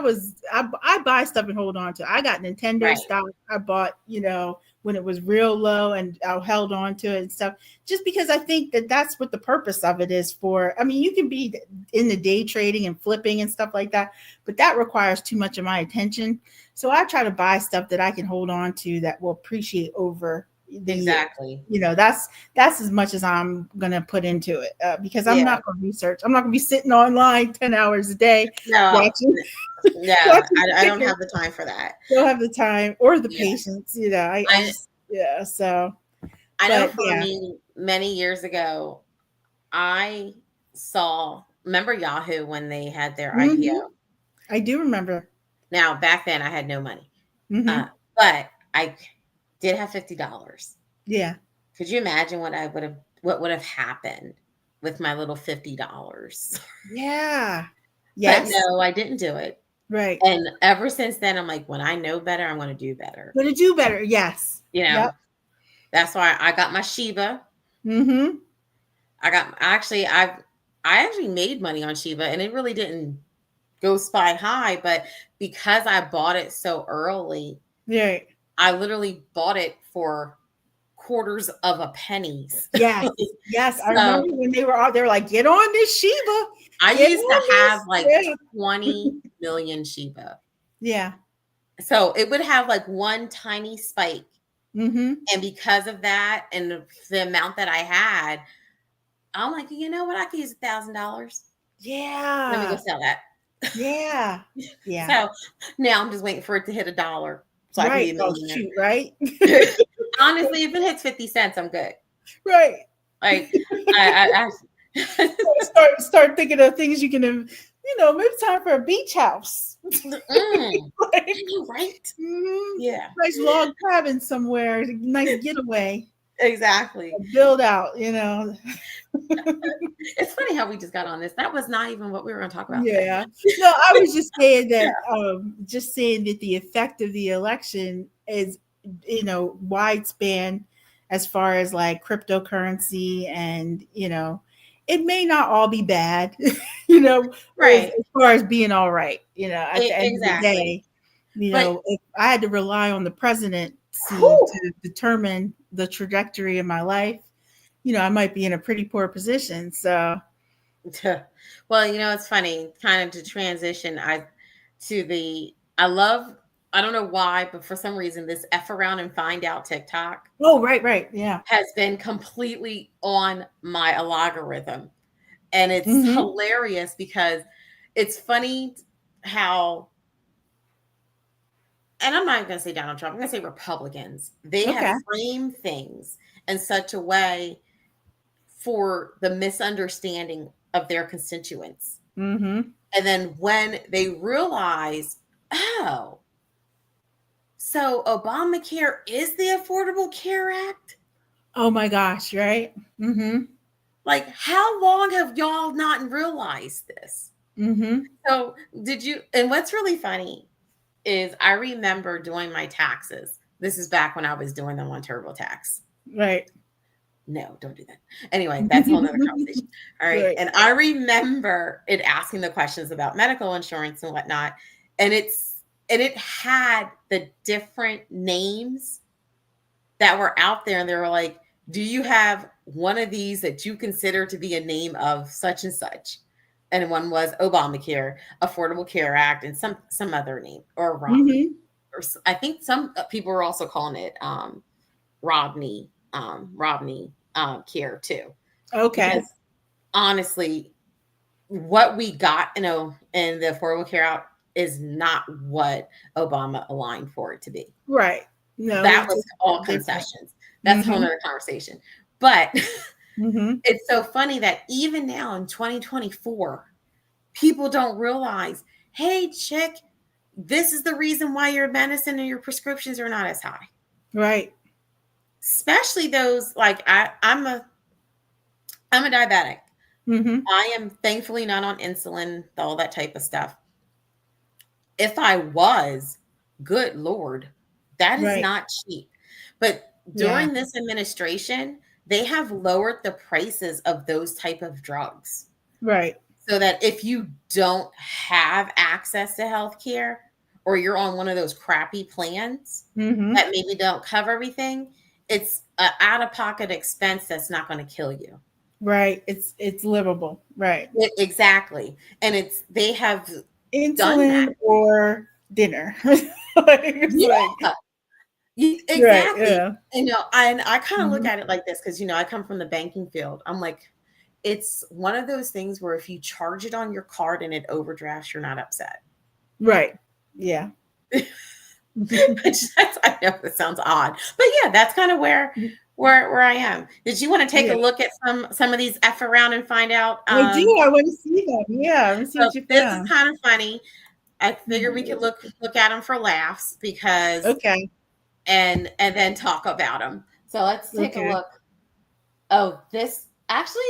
buy stuff and hold on to. I got Nintendo Right. stock. I bought, when it was real low, and I held on to it and stuff, just because I think that that's what the purpose of it is for. I mean, you can be in the day trading and flipping and stuff like that, but that requires too much of my attention. So I try to buy stuff that I can hold on to that will appreciate over the year. Exactly. That's as much as I'm going to put into it, because I'm Yeah. not going to research. I'm not going to be sitting online 10 hours a day No. watching, No. watching I don't tickers. have the time for that. Don't have the time or the Yeah. patience. I I just, yeah. So, I know but for yeah. me, many years ago, I saw, remember Yahoo when they had their Hmm. IPO? I do remember. Now, back then I had no money. Hmm. But I did have $50. Yeah. Could you imagine what would have happened with my little $50? Yeah. But Yes. no, I didn't do it. Right. And ever since then, I'm like, when I know better, I'm going to do better. Gonna do better. Yes. Yep. That's why I got my Shiba. Mm-hmm. I actually made money on Shiba, and it really didn't go spy high, but because I bought it so early, Right. I literally bought it for quarters of a pennies. Yes. Yes. I So remember when they were out there like, get on this Shiba. I Get used to on have this. like Yeah. 20 million Shiba. Yeah. So it would have like one tiny spike. Mm-hmm. And because of that and the amount that I had, I'm like, you know what? I could use $1,000. Let me go Yeah. sell that. Yeah. Yeah. So now I'm just waiting for it to hit $1 so I can be Right. a Oh millionaire. shoot, right? Honestly, if it hits 50 cents, I'm good. Right. Like I Start thinking of things you can, maybe it's time for a beach house. I know, right? Mhm. Yeah, Nice log cabin somewhere, nice getaway, exactly. build out, It's funny how we just got on this. That was not even what we were going to talk about today. Yeah. No, I was just saying that the effect of the election is, widespan as far as like cryptocurrency, and it may not all be bad, Right. as far as being all right, at the end of the Exactly. day, But if I had to rely on the presidency whew, to determine the trajectory of my life, I might be in a pretty poor position. So Well, it's funny, kind of to transition. I love, I don't know why, but for some reason, this F around and find out TikTok Oh, right. Yeah. has been completely on my algorithm. And it's Mm-hmm. hilarious because it's funny how, and I'm not even going to say Donald Trump, I'm going to say Republicans, they have Okay. framed things in such a way for the misunderstanding of their constituents. Mm-hmm. And then when they realize, oh, so Obamacare is the Affordable Care Act? Oh my gosh, right? Mm-hmm. Like, how long have y'all not realized this? Mm-hmm. So, and what's really funny is I remember doing my taxes. This is back when I was doing them on TurboTax. Right. No, don't do that. Anyway, that's a whole nother conversation. All right. Right. And I remember it asking the questions about medical insurance and whatnot. And it had the different names that were out there. And they were like, do you have one of these that you consider to be a name of such and such? And one was Obamacare, Affordable Care Act, and some other name, or Mm-hmm. I think some people were also calling it Rodney care too, Okay. because honestly, what we got, in the Affordable Care Act is not what Obama aligned for it to be. Right. No, That it's was all different. concessions. That's a whole Mm-hmm. nother conversation. But Mm-hmm. it's so funny that even now in 2024, people don't realize, hey, chick, this is the reason why your medicine and your prescriptions are not as high. Right. Especially those, like I'm a diabetic. Mm-hmm. I am thankfully not on insulin, all that type of stuff. If I was, good Lord, that is Right. not cheap. But Yeah. during this administration, they have lowered the prices of those type of drugs Right. so that if you don't have access to health care, or you're on one of those crappy plans Mm-hmm. that maybe don't cover everything, it's an out-of-pocket expense that's not going to kill you. Right. It's livable. Right. Exactly. And they have done that. Insulin or dinner. Like, it's like Yeah. right. Exactly. Yeah. And I kind of look Mm-hmm. at it like this because, I come from the banking field. I'm like, it's one of those things where if you charge it on your card and it overdrafts, you're not upset. Right. Yeah. I know that sounds odd, but yeah, that's kind of where I am. Did you want to take a Yeah. look at some of these F around and find out? I do. I want to see them. Yeah. Let me see So what you this is found. kind of funny. I figure we could Mhm. look at them for laughs because Okay. and then talk about them. So let's take a Okay. look. Oh, this actually,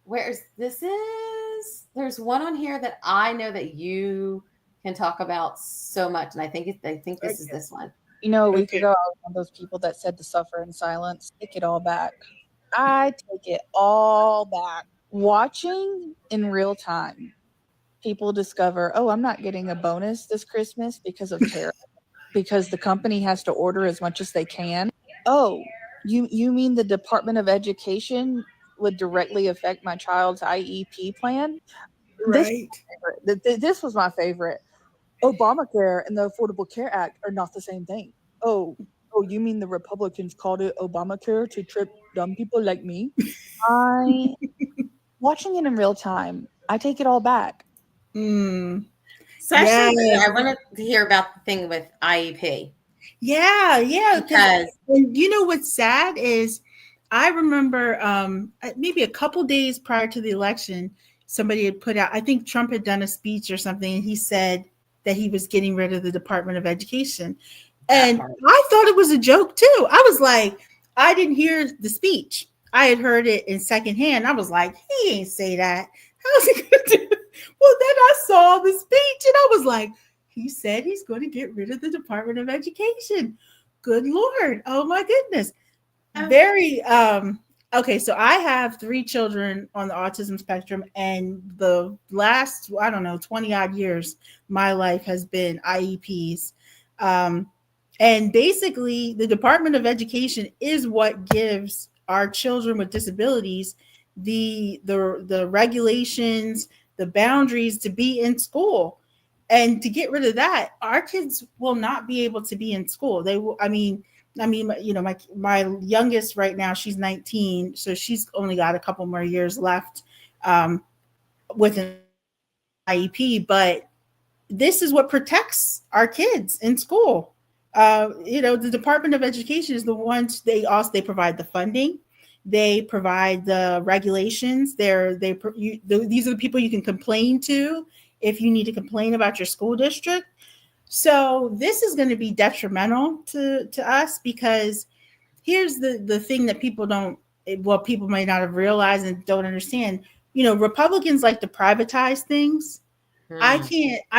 where's this is? There's one on here that I know that you can talk about so much, and I think this is Okay. this one. A week Okay. ago, I was one of those people that said to suffer in silence. Take it all back. I take it all back. Watching in real time, people discover, oh, I'm not getting a bonus this Christmas because of tariff, because the company has to order as much as they can. Oh, you mean the Department of Education would directly affect my child's IEP plan? This Right. this was my favorite. Obamacare and the Affordable Care Act are not the same thing. Oh, you mean the Republicans called it Obamacare to trip dumb people like me? I watching it in real time, I take it all back. Mm. Especially, Yes. I wanted to hear about the thing with IEP Yeah. Yeah. Because because you know what's sad is I remember maybe a couple days prior to the election, somebody had put out, I think Trump had done a speech or something, and he said that he was getting rid of the Department of Education. that And part. I thought it was a joke too. I was like, I didn't hear the speech. I had heard it in secondhand. I was like, he ain't say that. How's he gonna do it? Well, then I saw the speech and I was like, he said he's going to get rid of the Department of Education. Good Lord. Oh my goodness. Oh, Very okay, so I have 3 children on the autism spectrum, and the last, I don't know, 20 odd years, my life has been IEPs. Um, and basically, the Department of Education is what gives our children with disabilities the regulations, the boundaries to be in school. And to get rid of that, our kids will not be able to be in school. They will, I mean, you know, my youngest right now, she's 19, so she's only got a couple more years left with an IEP, but this is what protects our kids in school. You know, the Department of Education is the ones, they provide the funding, they provide the regulations. These are the people you can complain to if you need to complain about your school district. So this is going to be detrimental to us, because here's the thing that people may not have realized and don't understand. You know, Republicans like to privatize things. I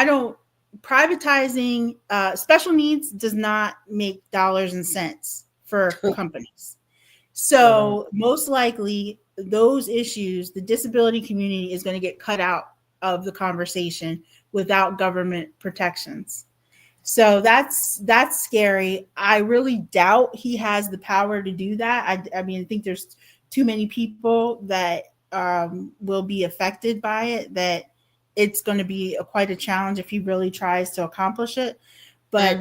don't, privatizing special needs does not make dollars and cents for companies. So most likely those issues, the disability community is going to get cut out of the conversation without government protections. So that's scary. I really doubt he has the power to do that. I mean, I think there's too many people that will be affected by it, that it's going to be quite a challenge if he really tries to accomplish it. But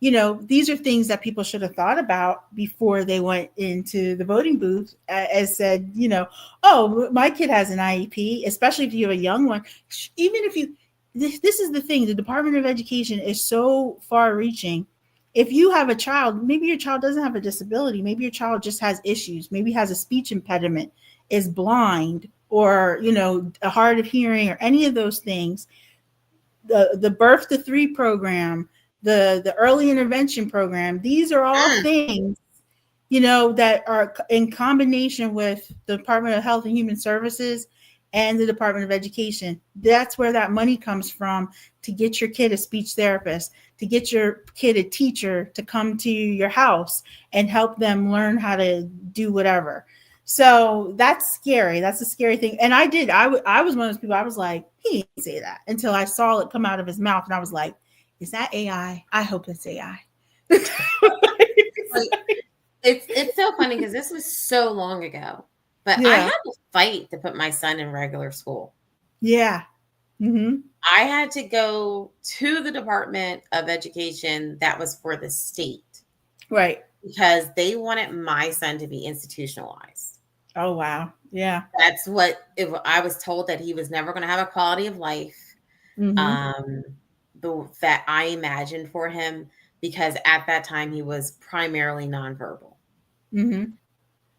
you know, these are things that people should have thought about before they went into the voting booth, as said, you know, oh, my kid has an IEP, especially if you have a young one. Even if you, this is the thing, the Department of Education is so far reaching. If you have a child, maybe your child doesn't have a disability, maybe your child just has issues, maybe has a speech impediment, is blind, or, you know, a hard of hearing, or any of those things. The Birth to 3 program, the early intervention program, these are all things, you know, that are in combination with the Department of Health and Human Services and the Department of Education. That's where that money comes from, to get your kid a speech therapist, to get your kid a teacher to come to your house and help them learn how to do whatever. So that's scary. That's a scary thing. And I was one of those people, I was like, he didn't say that, until I saw it come out of his mouth. And I was like, is that AI? I hope it's AI. It's so funny because this was so long ago, but I had to fight to put my son in regular school. Yeah. I had to go to the Department of Education that was for the state. Right. Because they wanted my son to be institutionalized. Oh, wow. Yeah. That's what I was told, that he was never going to have a quality of life that I imagined for him, because at that time he was primarily nonverbal.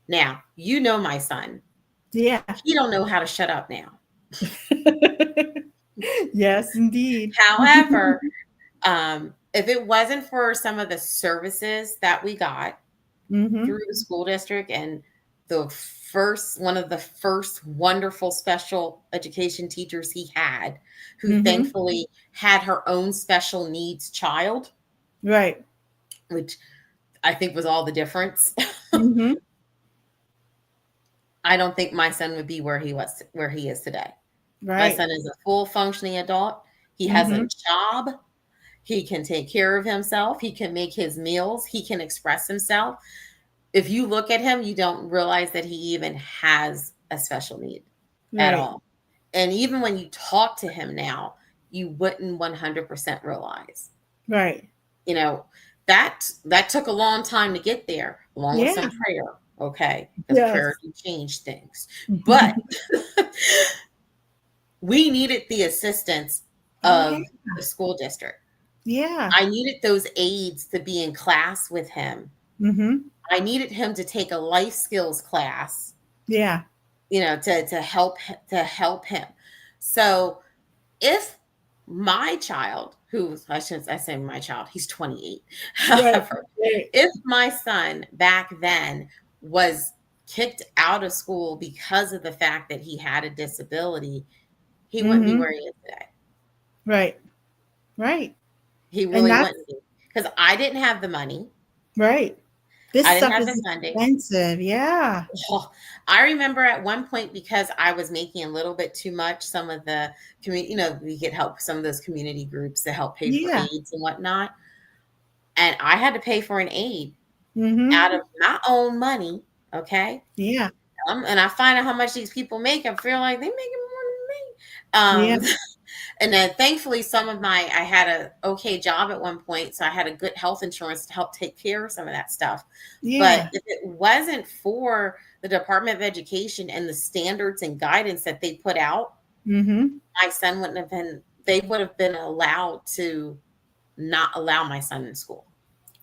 Now, you know my son. Yeah. He don't know how to shut up now. Yes, indeed. However, if it wasn't for some of the services that we got through the school district, and one of the first wonderful special education teachers he had, who thankfully had her own special needs child, right, which I think was all the difference. I don't think my son would be where he is today. Right. My son is a full functioning adult. He has a job. He can take care of himself. He can make his meals. He can express himself. If you look at him, you don't realize that he even has a special need at all. And even when you talk to him now, you wouldn't 100% realize. Right. You know, that took a long time to get there, along with some prayer. Okay. Because prayer can change things. But we needed the assistance of the school district. Yeah. I needed those aides to be in class with him. I needed him to take a life skills class. Yeah. You know, to help him. So if my child, I say my child, he's 28. However, if my son back then was kicked out of school because of the fact that he had a disability, he wouldn't be where he is today. Right. Right. He really wouldn't be, because I didn't have the money. Right. This I stuff didn't have is the funding. Expensive. Yeah. Oh, I remember at one point, because I was making a little bit too much, some of the community, you know, we could help some of those community groups to help pay for aids and whatnot. And I had to pay for an aid out of my own money. Okay. Yeah. and I find out how much these people make. I feel like they making more Yeah. than me. And then thankfully I had a okay job at one point. So I had a good health insurance to help take care of some of that stuff. But Yeah. if it wasn't for the Department of Education and the standards and guidance that they put out, Mm-hmm. my son they would have been allowed to not allow my son in school.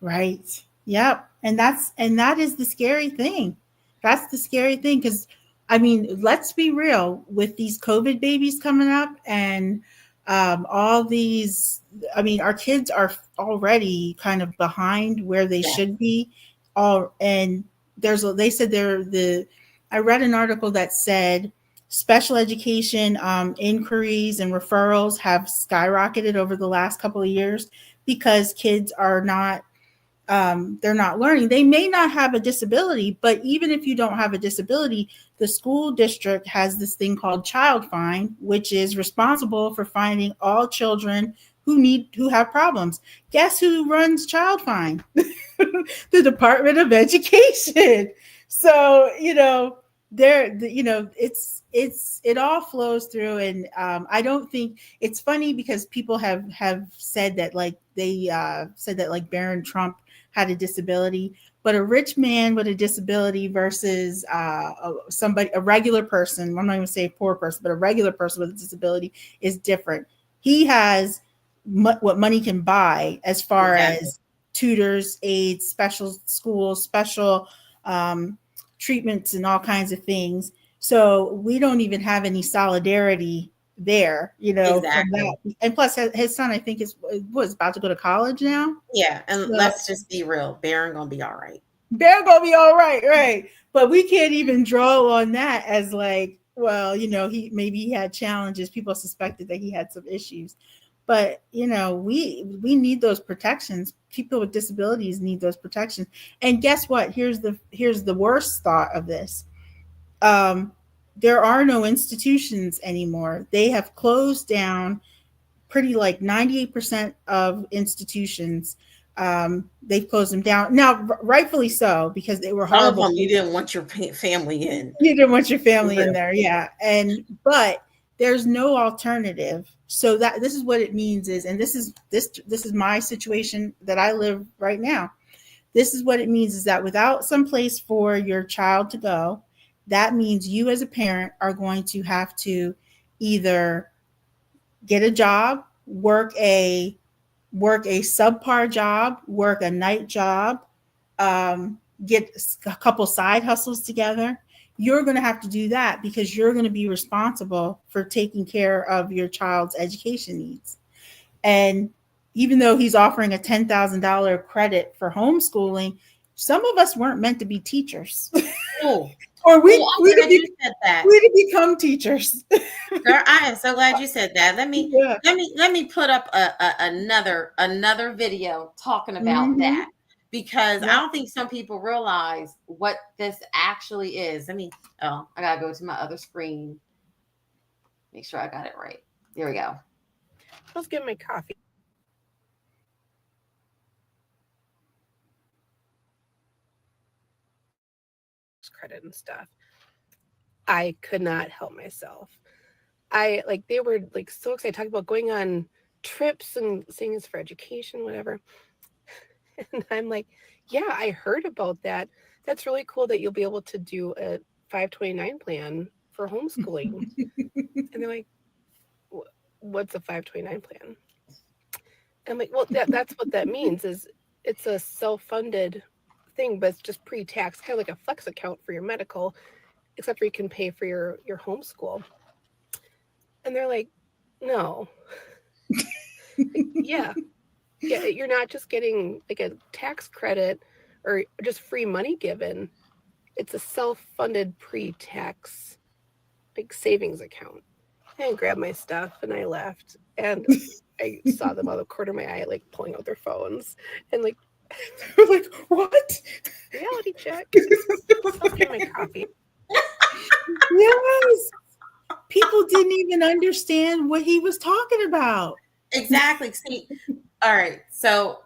Right. Yep. And that is the scary thing. That's the scary thing because I mean, let's be real with these COVID babies coming up and all these. I mean, our kids are already kind of behind where they Yeah, should be. All and they said they're the. I read an article that said special education inquiries and referrals have skyrocketed over the last couple of years because kids are not they're not learning. They may not have a disability, but even if you don't have a disability, the school district has this thing called child find, which is responsible for finding all children who have problems. Guess who runs child find? The Department of Education. So, it all flows through. And I don't think it's funny because people have said that like Barron Trump had a disability, but a rich man with a disability versus a regular person, I'm not even say a poor person, but a regular person with a disability is different. He has what money can buy as far exactly. as tutors, aides, special schools, special treatments, and all kinds of things. So we don't even have any solidarity there, from Exactly. that. And plus, his son, I think, was about to go to college now. Yeah, and So let's just be real. Barron gonna be all right. they're gonna be all right, right? But we can't even draw on that as like, well, he had challenges. People suspected that he had some issues, but we need those protections. People with disabilities need those protections. And guess what? Here's the worst thought of this. Um, there are no institutions anymore. They have closed down pretty like 98% of institutions. They've closed them down now, rightfully so, because they were Some of horrible. them you didn't want your family in. You didn't want your For family in real. there, yeah. But there's no alternative. So that this is what it means is, and this is my situation that I live right now. This is what it means is that without some place for your child to go, that means you as a parent are going to have to either get a job, work a subpar job, work a night job, get a couple side hustles together. You're going to have to do that because you're going to be responsible for taking care of your child's education needs. And even though he's offering a $10,000 credit for homeschooling, some of us weren't meant to be teachers. Oh, Or I'm glad you said that. we'd become teachers. Girl, I am so glad you said that. Let me Yeah. let me put up another video talking about Mhm. that because I Yeah. don't think some people realize what this actually is. I gotta go to my other screen. Make sure I got it right. There we go. Let's get my coffee. Credit and stuff. I could not help myself. They were like so excited talking about going on trips and saying it's for education, whatever. And I'm like, yeah, I heard about that. That's really cool that you'll be able to do a 529 plan for homeschooling. And they're like, what's a 529 plan? And I'm like, well, that's what that means is it's a self-funded thing, but it's just pre-tax, kind of like a flex account for your medical, except for you can pay for your homeschool. And they're like, no. Yeah, you're not just getting like a tax credit or just free money given. It's a self-funded pre-tax like savings account. And I grabbed my stuff and I left. And I saw them out of the corner of my eye, like pulling out their phones and like, Like, what? reality check. I'll get my coffee. Yes. People didn't even understand what he was talking about. Exactly. See, all right. So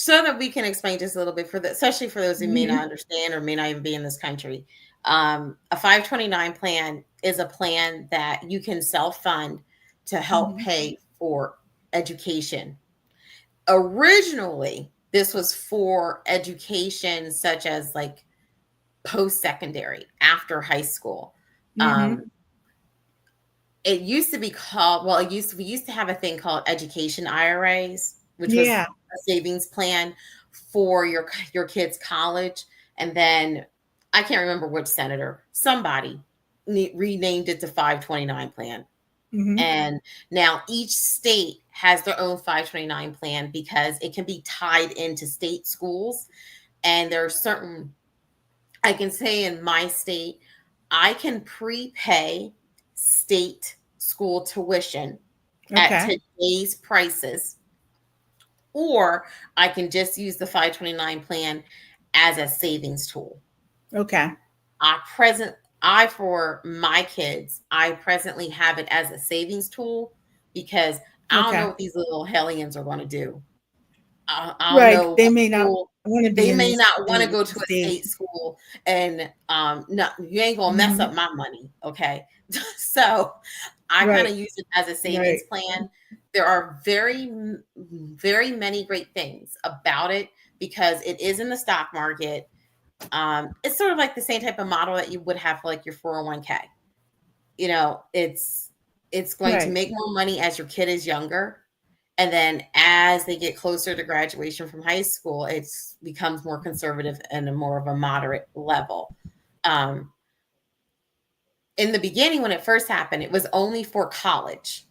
so that we can explain just a little bit especially for those who may not understand or may not even be in this country. A 529 plan is a plan that you can self-fund to help pay for education. Originally, this was for education such as like post-secondary, after high school. It used to be called, we used to have a thing called education IRAs, which was a savings plan for your kids' college. And then I can't remember which senator, somebody renamed it to 529 plan. And now each state has their own 529 plan because it can be tied into state schools. And there are certain, I can say in my state, I can prepay state school tuition at today's prices, or I can just use the 529 plan as a savings tool. For my kids, I presently have it as a savings tool because I don't know what these little hellions are going to do. I don't know. They may not want to. They may not want to go to a state school, and no, you ain't gonna mess up my money, okay? So I kind of use it as a savings plan. There are very, very many great things about it because it is in the stock market. It's sort of like the same type of model that you would have for like your 401k. You know, it's going to make more money as your kid is younger. And then as they get closer to graduation from high school, it becomes more conservative and more of a moderate level. In the beginning, when it first happened, it was only for college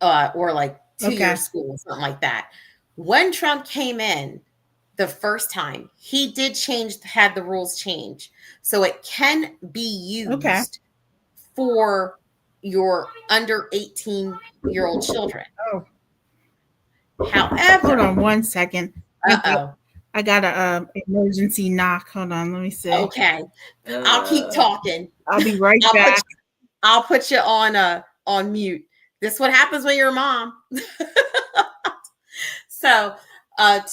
or like 2-year school, something like that. When Trump came in the first time, he did had the rules change. So it can be used for your under 18-year-old children. However, hold on one second. I got a emergency knock. Hold on, let me see. Okay, I'll keep talking. I'll be right back. I'll put you on mute. This is what happens when you're a mom. So,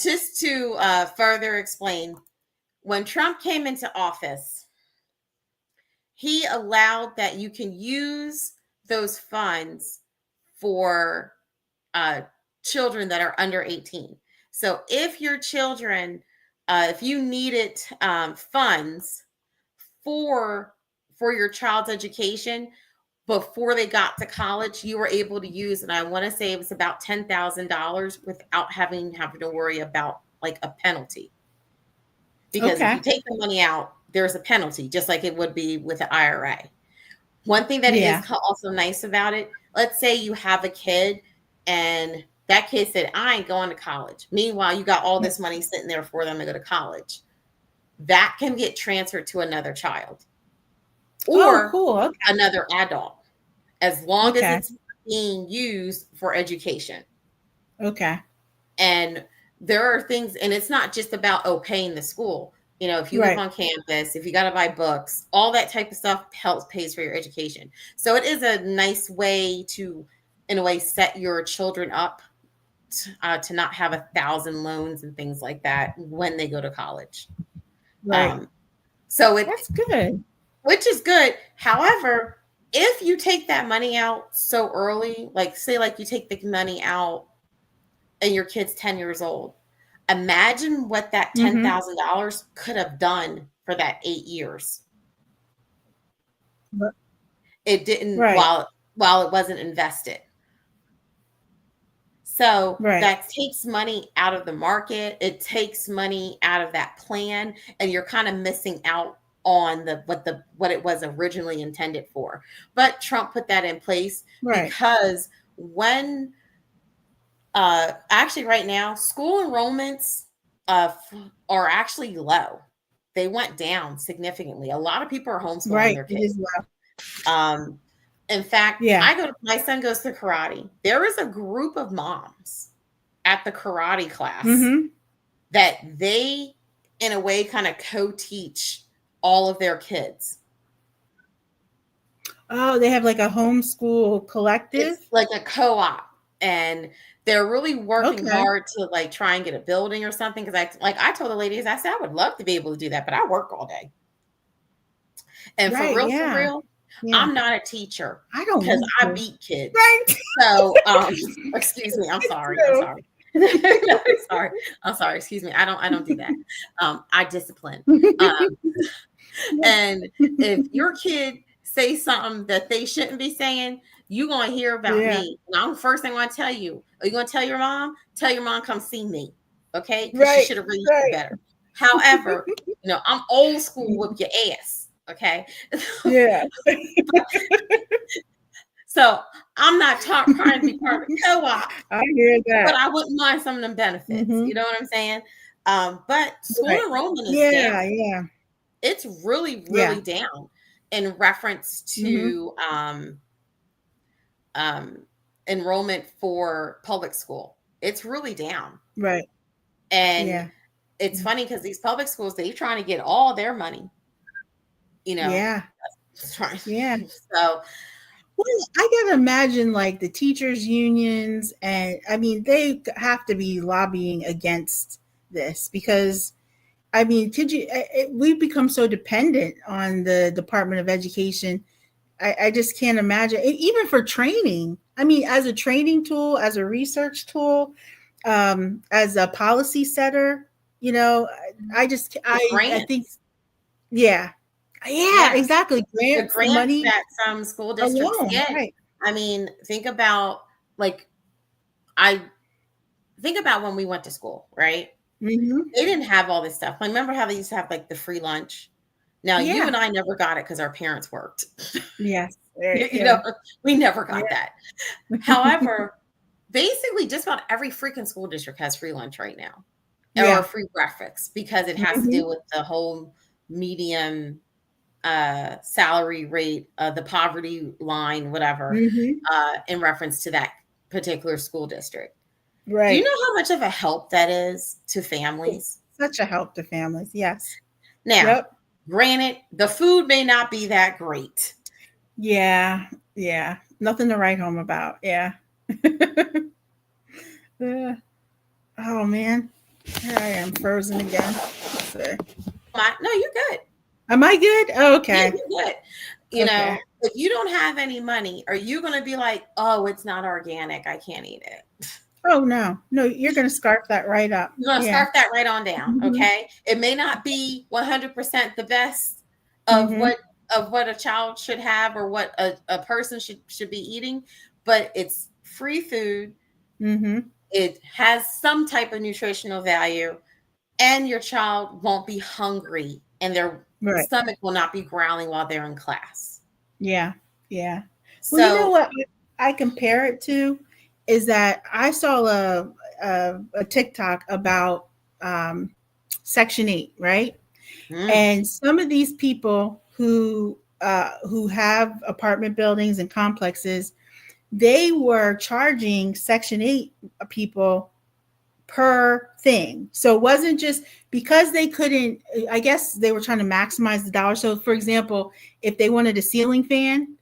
just to further explain, when Trump came into office, he allowed that you can use those funds for children that are under 18. So if your children, if you needed funds for your child's education before they got to college, you were able to use, and I want to say it was about $10,000 without having to worry about like a penalty. Because if you take the money out, there's a penalty, just like it would be with the IRA. One thing that is also nice about it, let's say you have a kid and that kid said, I ain't going to college. Meanwhile, you got all this money sitting there for them to go to college. That can get transferred to another child or another adult, as long as it's being used for education. And there are things, and it's not just about paying the school. You know, if you live on campus, if you got to buy books, all that type of stuff pays for your education. So it is a nice way to, in a way, set your children up to not have 1,000 loans and things like that when they go to college. So that's good. Which is good. However, if you take that money out so early, like say like you take the money out and your kid's 10 years old, imagine what that $10,000 could have done for that 8 years. It didn't while it wasn't invested. So that takes money out of the market. It takes money out of that plan, and you're kind of missing out on what it was originally intended for. But Trump put that in place because when actually right now school enrollments are actually low. They went down significantly. A lot of people are homeschooling their kids. In fact, my son goes to karate. There is a group of moms at the karate class that they, in a way, kind of co-teach all of their kids. Oh, they have like a homeschool collective? It's like a co-op. and they're really working Okay. hard to like try and get a building or something. Because I told the ladies, I said I would love to be able to do that, but I work all day. And Right. for Yeah. real, Yeah. I'm not a teacher I don't because want I to. beat kids. Right. So, excuse me. I'm sorry. I'm No. sorry. I'm sorry. I'm sorry. Excuse me. I don't do that. I discipline. Um, and if your kid say something that they shouldn't be saying, you're gonna hear about Yeah. me. And I'm the first thing I want to tell you. Are you gonna tell your mom? Tell your mom come see me. Okay? Because she Right. should have raised you Right. better. However, I'm old school with your ass. Okay. Yeah. So I'm not trying to be part of the co-op, I hear but that. I wouldn't mind some of them benefits. Mhm. You know what I'm saying? But school Right. enrollment is Yeah. down. Yeah. It's really, Yeah. really down in reference Mhm. to enrollment for public school. It's really down. Right. And Yeah. it's funny because these public schools, they're trying to get all their money, you know. Yeah. Yeah. So Well, I gotta imagine like the teachers' unions, and I mean, they have to be lobbying against this because, I mean, we've become so dependent on the Department of Education. I just can't imagine, even for training. I mean, as a training tool, as a research tool, as a policy setter, I think, grants, yeah, yeah, yeah, exactly. the Grants, grants money that some school districts alone, get. right? I mean, like I think about when we went to school, right? Hmm. They didn't have all this stuff. Like, remember how they used to have like the free lunch? Now, you Yeah. and I never got it because our parents worked. Yes. You Yeah. know, we never got Yeah. that. However, basically just about every freaking school district has free lunch right now or Yeah. free breakfast because it has to Hmm. deal with the whole medium salary rate, the poverty line, whatever, Hmm. in reference to that particular school district. Do you Right. know how much of a help that is to families? Such a help to families. Yes. Now, Yep. granted, the food may not be that great. Yeah. Yeah. Nothing to write home about. Yeah. Yeah. Oh man. Here I am frozen again. So, No, you're good. am I good? Oh, Yeah, okay. you're good. You Okay. know, if you don't have any money, are you going to be like, oh, it's not organic, I can't eat it? Oh no. No, you're gonna scarf that right up. You're going to Yeah. scarf that right on down, Hmm. okay? It may not be 100% the best of Hmm. what a child should have or what a person should be eating, but it's free food. Hmm. It has some type of nutritional value, and your child won't be hungry and their Right. stomach will not be growling while they're in class. Yeah. Yeah. Well, you know So, what I compare it to is that I saw a TikTok about Section 8, right? mm, And some of these people who have apartment buildings and complexes, they were charging Section 8 people per thing. So it wasn't just because they couldn't, I guess they were trying to maximize the dollar. So for example, if they wanted a ceiling fan,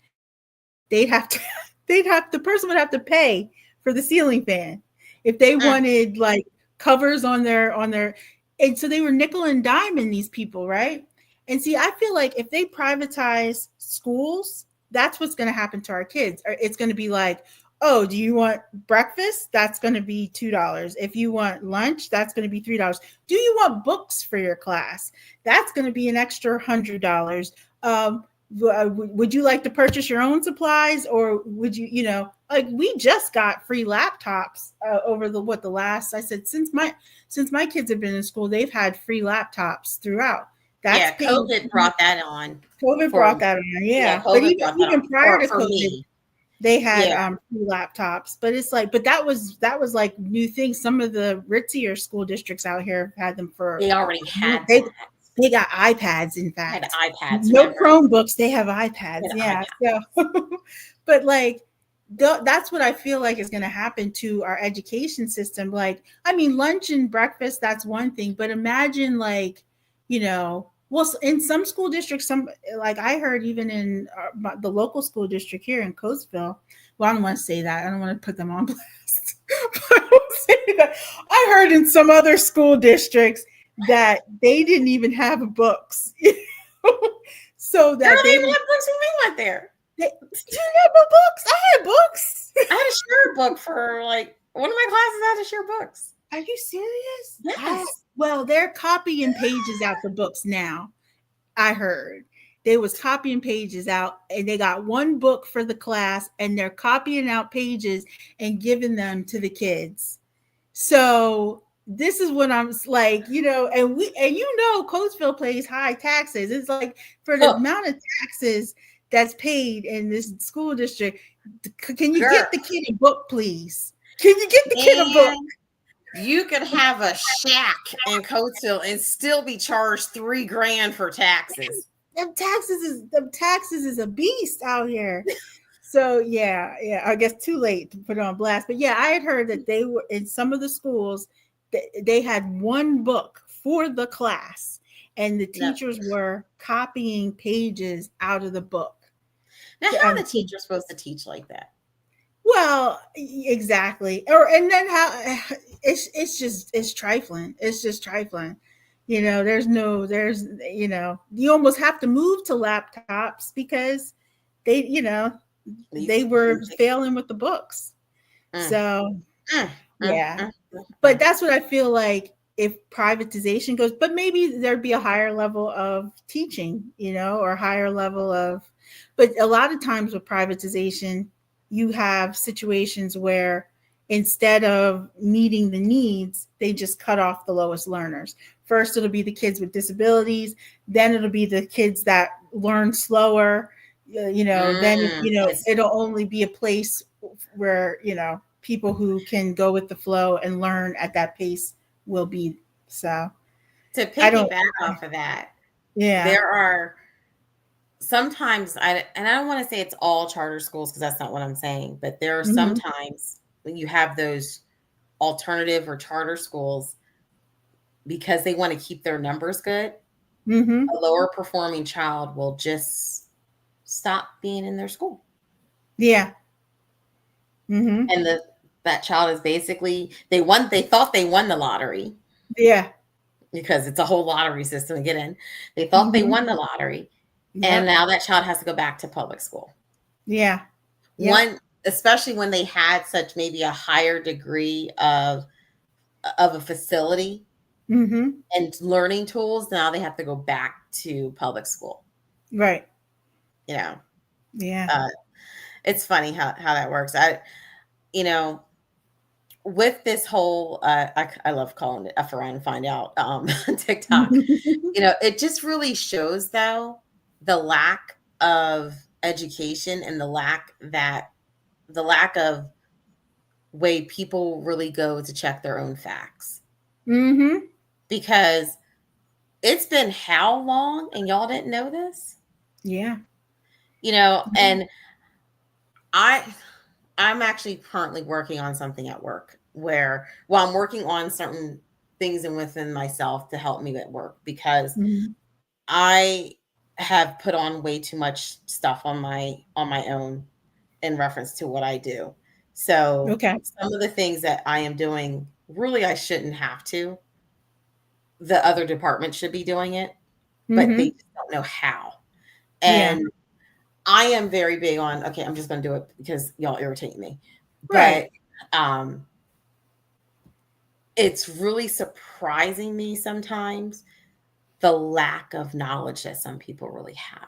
they'd have to the person would have to pay for the ceiling fan. If they mm, wanted like covers on their, and so they were nickel and diming these people, right? And see, I feel like if they privatize schools, that's what's going to happen to our kids. It's going to be like, oh, do you want breakfast? That's going to be $2. If you want lunch, that's going to be $3. Do you want books for your class? That's going to be an extra $100. Would you like to purchase your own supplies, or would like we just got free laptops over the last, I said, since my kids have been in school, they've had free laptops throughout. That's yeah, paid. COVID brought that on COVID for brought that on, yeah. But COVID brought that on even prior to for COVID, me. they had Yeah, free laptops. But it's like, but that was like new things. Some of the ritzier school districts out here had them for, they already had they that. they got iPads, in They had fact. iPads, No remember? Chromebooks, they have They iPads. had Yeah. iPads. So, but like, that's what I feel like is going to happen to our education system. Like, I mean, lunch and breakfast, that's one thing. But imagine, like, you know, Well, in some school districts, some like I heard even in the local school district here in Coatesville. Well, I don't want to say that. I don't want to put them on blast. But I will say that I heard in some other school districts that they didn't even have books, so Girl, that they they didn't would. have books when we went there. You didn't have no books. I had books. I had a share book for like one of my classes. I had to share books. Are you serious? Yes. Well, they're copying pages out the books now. I heard they was copying pages out, and they got one book for the class, and they're copying out pages and giving them to the kids. So this is what I'm like, and Coatesville pays high taxes. It's like for the amount of taxes that's paid in this school district, can you get the kid a book, please? Can you get the kid a book? You could have a shack in Coatesville and still be charged $3,000 for taxes. Them taxes is a beast out here. So yeah, I guess too late to put it on blast. But yeah, I had heard that they were in some of the schools, they had one book for the class, and the teachers were copying pages out of the book. Now, how are the teachers supposed to teach like that? Well, exactly. And then how it's trifling. It's just trifling. You almost have to move to laptops because they were failing with the books. So yeah. But that's what I feel like if privatization goes, but maybe there'd be a higher level of teaching, or higher level of, but a lot of times with privatization, you have situations where instead of meeting the needs, they just cut off the lowest learners. First, it'll be the kids with disabilities. Then it'll be the kids that learn slower. Then, it'll only be a place where, people who can go with the flow and learn at that pace will be. So to piggyback off of that, there are sometimes and I don't want to say it's all charter schools because that's not what I'm saying, but there are sometimes when you have those alternative or charter schools because they want to keep their numbers good, a lower performing child will just stop being in their school. Yeah. And that child is basically they thought they won the lottery. Yeah. Because it's a whole lottery system to get in. They thought they won the lottery. Yep. And now that child has to go back to public school. Yeah. Yep. Especially when they had such maybe a higher degree of a facility and learning tools. Now they have to go back to public school. Right. Yeah. It's funny how that works. With this whole, I love calling it F around and find out TikTok, it just really shows though, the lack of education and the lack of way people really go to check their own facts. Because it's been how long and y'all didn't know this? Yeah. And I'm actually currently working on something at work where, I'm working on certain things and within myself to help me at work because I have put on way too much stuff on my own in reference to what I do. So some of the things that I am doing, really, I shouldn't have to. The other department should be doing it, but they just don't know how. And I am very big on, I'm just going to do it because y'all irritate me. Right. But it's really surprising me sometimes the lack of knowledge that some people really have.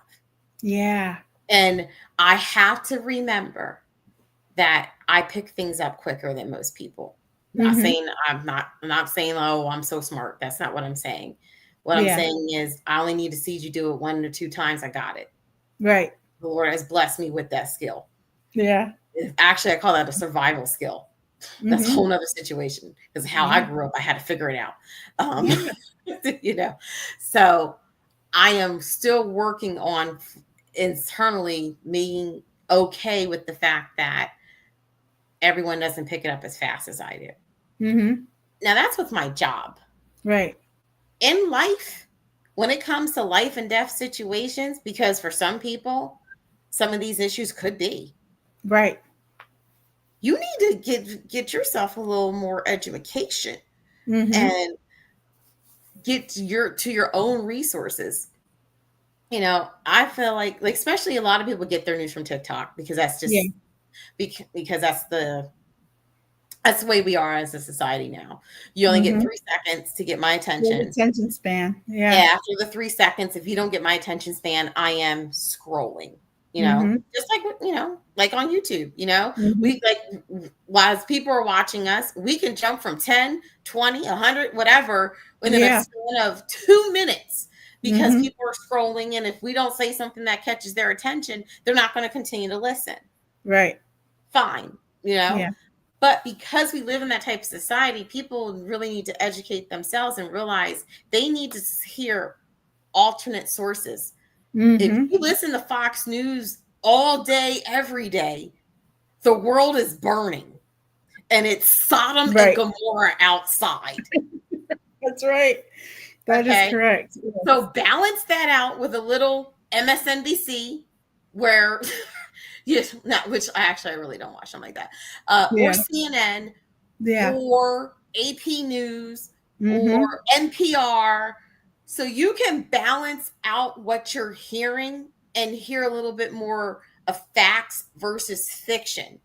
Yeah. And I have to remember that I pick things up quicker than most people. I'm not saying, oh, I'm so smart. That's not what I'm saying. What I'm saying is I only need to see you do it 1 or 2 times. I got it. Right. The Lord has blessed me with that skill. Yeah. Actually, I call that a survival skill. That's a whole nother situation because how I grew up, I had to figure it out. So I am still working on internally being okay with the fact that everyone doesn't pick it up as fast as I do. Now that's with my job. Right. In life, when it comes to life and death situations, because for some people, some of these issues could be. Right. You need to get yourself a little more education and get to your own resources. You know, I feel like especially a lot of people get their news from TikTok because that's just because that's the way we are as a society now. You only get 3 seconds to get my attention. Attention span. Yeah. After the 3 seconds, if you don't get my attention span, I am scrolling. You know, just like like on YouTube. You know, we while people are watching us, we can jump from 10, 20, 100, whatever within a span of 2 minutes because people are scrolling, and if we don't say something that catches their attention, they're not going to continue to listen. Right. Fine. You know. Yeah. But because we live in that type of society, people really need to educate themselves and realize they need to hear alternate sources. If you listen to Fox News all day, every day, the world is burning. And it's Sodom and Gomorrah outside. That's right. That is correct. Yes. So balance that out with a little MSNBC where... Yes, which I really don't watch them like that. Or CNN, or AP News, or NPR. So you can balance out what you're hearing and hear a little bit more of facts versus fiction.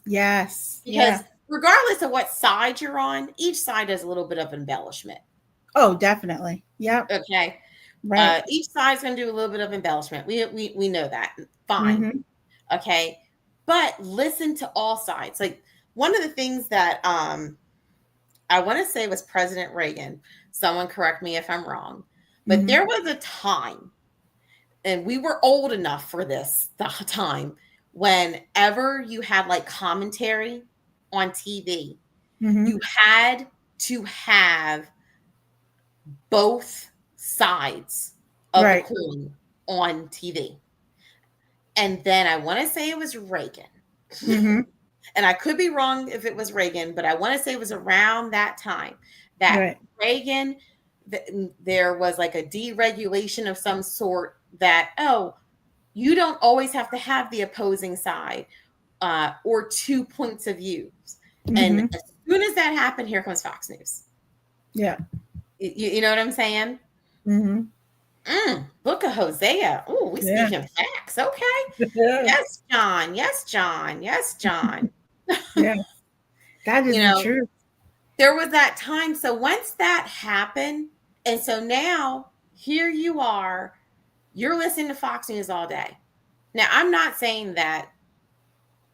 Yes. Because regardless of what side you're on, each side has a little bit of embellishment. Oh, definitely. Yep. Okay. Right. Each side's going to do a little bit of embellishment. We know that. Fine. Okay. But listen to all sides. Like one of the things that I want to say was President Reagan. Someone correct me if I'm wrong. But there was a time, and we were old enough for this time, whenever you had like commentary on TV, you had to have both sides of the coin on TV. And then I want to say it was Reagan. And I could be wrong if it was Reagan, but I want to say it was around that time that Reagan, there was like a deregulation of some sort that, you don't always have to have the opposing side or 2 points of views. And as soon as that happened, here comes Fox News. Yeah. You know what I'm saying? Book of Hosea. Oh, we speaking facts. Okay. Yes, John. Yes, John. Yes, John. Yeah. That is the truth. There was that time. So once that happened, and so now here you are, you're listening to Fox News all day. Now, I'm not saying that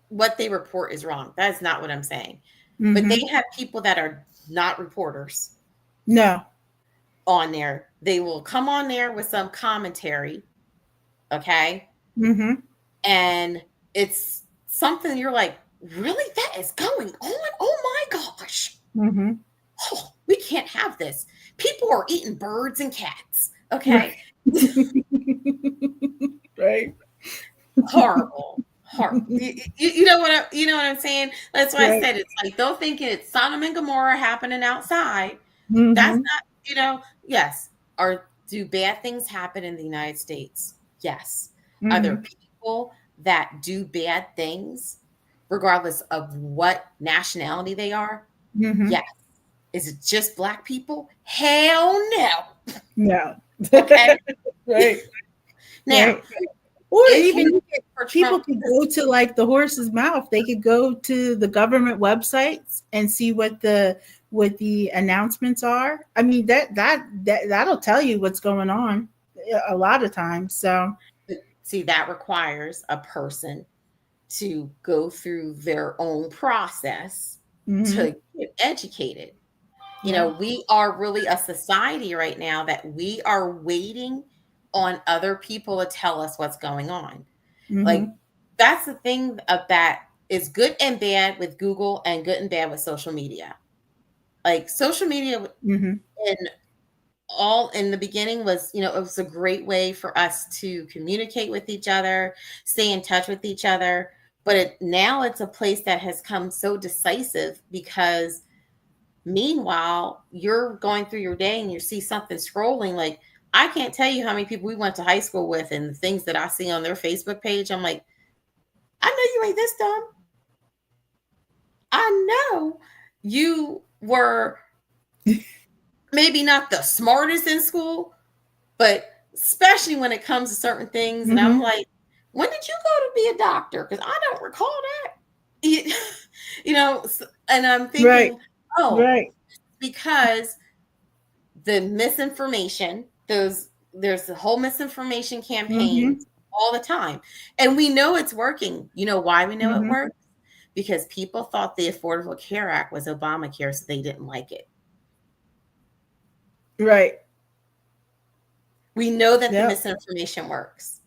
what they report is wrong. That's not what I'm saying. But they have people that are not reporters. No. On there. They will come on there with some commentary. Okay. And it's something you're like, really? That is going on? Oh my gosh. Oh, we can't have this. People are eating birds and cats. Okay. Right. Horrible. You know what I'm saying? That's why I said it's like they'll think it's Sodom and Gomorrah happening outside. That's not, yes. Do bad things happen in the United States? Yes. Are there people that do bad things regardless of what nationality they are? Yes. Is it just Black people? Hell no. No. Okay. Right. Now, or even people could go to like the horse's mouth. They could go to the government websites and see what the announcements are. I mean, that'll tell you what's going on a lot of times. So see, that requires a person to go through their own process to get educated. You know, we are really a society right now that we are waiting on other people to tell us what's going on. Like, that's the thing that is good and bad with Google and good and bad with social media. Like social media in the beginning was, it was a great way for us to communicate with each other, stay in touch with each other. But now it's a place that has come so decisive because meanwhile, you're going through your day and you see something scrolling like, I can't tell you how many people we went to high school with, and the things that I see on their Facebook page. I'm like, I know you ain't this dumb. I know you were maybe not the smartest in school, but especially when it comes to certain things. And I'm Mm-hmm. like, when did you go to be a doctor? Because I don't recall that. You, you know, and I'm Right. thinking, oh, Right. because the misinformation, there's the whole misinformation Mm-hmm. campaigns all the time. And we know it's working. You know why we know it Mm-hmm. works? Because people thought the Affordable Care Act was Obamacare, so they didn't like it. Right. We know that the Yep. misinformation works,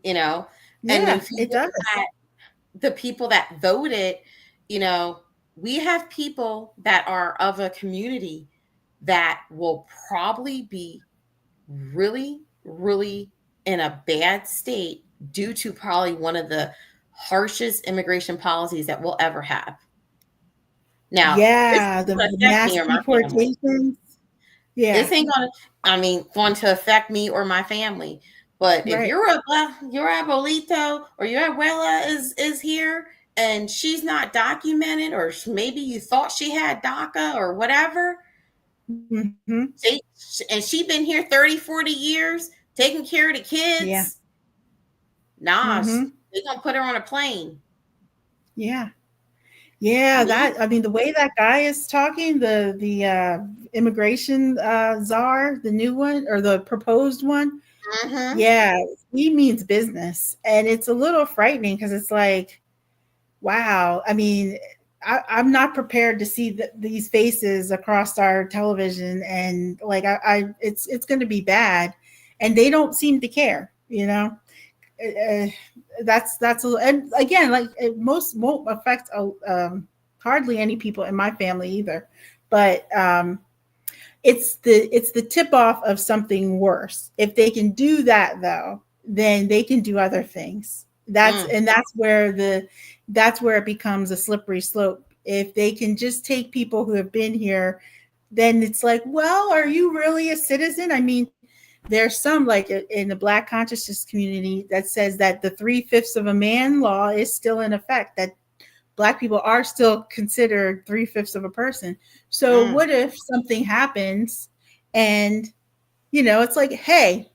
you know. And Yeah, if you it look does. at the people that voted, you know, we have people that are of a community that will probably be really, really in a bad state due to probably one of the harshest immigration policies that we'll ever have. Now, this Yeah, ain't the going to affect mass me or my family. deportations. This Yeah. ain't going to, I mean, going to affect me or my family. But if Right. your abuelito or your abuela is here and she's not documented, or maybe you thought she had DACA or whatever, Mm-hmm. and she been here 30, 40 years taking care of the Yeah. kids, nah, Mm-hmm. they're gonna put her on a plane. Yeah. Yeah, Me? that I mean the way that guy is talking, the immigration czar, the new one or the proposed one, Mm-hmm. yeah, he means business. And it's a little frightening because it's like, wow. I mean, I'm not prepared to see these faces across our television, and like it's going to be bad, and they don't seem to care. You know, uh, and again, like it most won't affect hardly any people in my family either, but it's the tip off of something worse. If they can do that though, then they can do other things. Mm. That's where it becomes a slippery slope. If they can just take people who have been here, then it's like, well, are you really a citizen? I mean, there's some like in the Black consciousness community that says that the 3/5 of a man law is still in effect, that Black people are still considered 3/5 of a person. So Mm. what if something happens and, it's like, hey,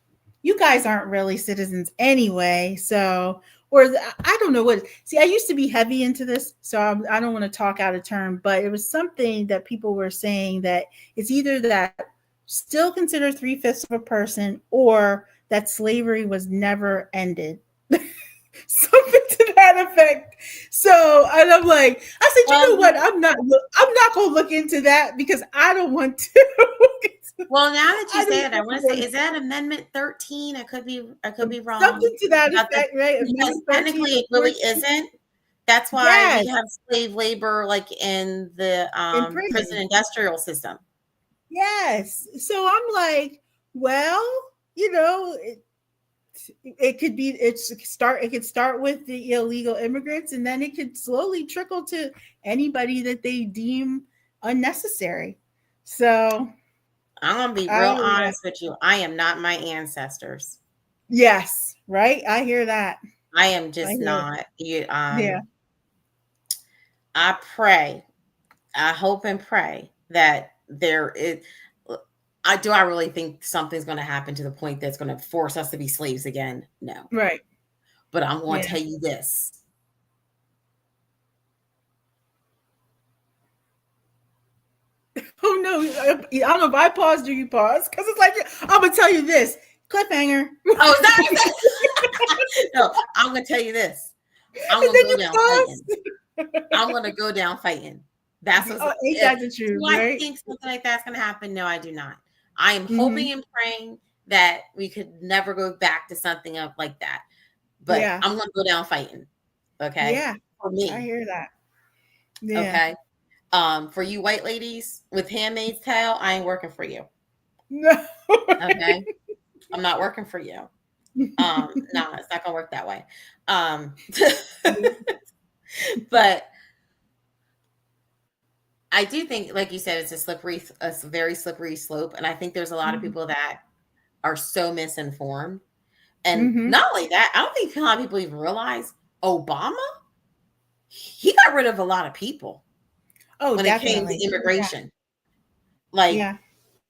you guys aren't really citizens anyway. So, I don't know what, see, I used to be heavy into this, so I don't want to talk out of turn, but it was something that people were saying that it's either that still considered 3/5 of a person or that slavery was never ended. Something to that effect. So, and I'm like, I said, you know Well, what? I'm not going to look into that because I don't want to. well, now that you I say don't it, I want to say, want is that Amendment 13? I could be wrong something to that about the, effect, right? because Amendment 13 technically or it really 14. isn't. That's why we Yes, have slave labor like in the in prison prison. industrial system. Yes. So I'm like, well, it could be it could start with the illegal immigrants, and then it could slowly trickle to anybody that they deem unnecessary. So I'm gonna be real I honest with you. I am not my ancestors. yes, right. I hear that. I am I just hear it. not. Yeah. I pray, I hope and pray that there is. I really think something's going to happen to the point that's going to force us to be slaves again? No. Right. But I'm going to Yeah. tell you this. Oh no! I don't know if I paused or you paused because it's like I'm gonna tell you this cliffhanger, Oh, sorry. No, I'm going to tell you this. I'm and going to then go you down pause. fighting. I'm going to go down fighting. That's Oh, what. ain't that the truth, Do I right? think something like that's going to happen? No, I do not. I am Mm-hmm. hoping and praying that we could never go back to something like that. But Yeah. I'm going to go down fighting. Okay, Yeah. for I me. hear that. Yeah. Okay. For you white ladies with Handmaid's Tale, I ain't working for you. No. Okay. I'm not working for you. No, it's not gonna work that way. But I do think, like you said, it's a very slippery slope. And I think there's a lot of people that are so misinformed. And not only that, I don't think a lot of people even realize Obama, he got rid of a lot of people Oh, when it came definitely. to immigration. Like, Yeah.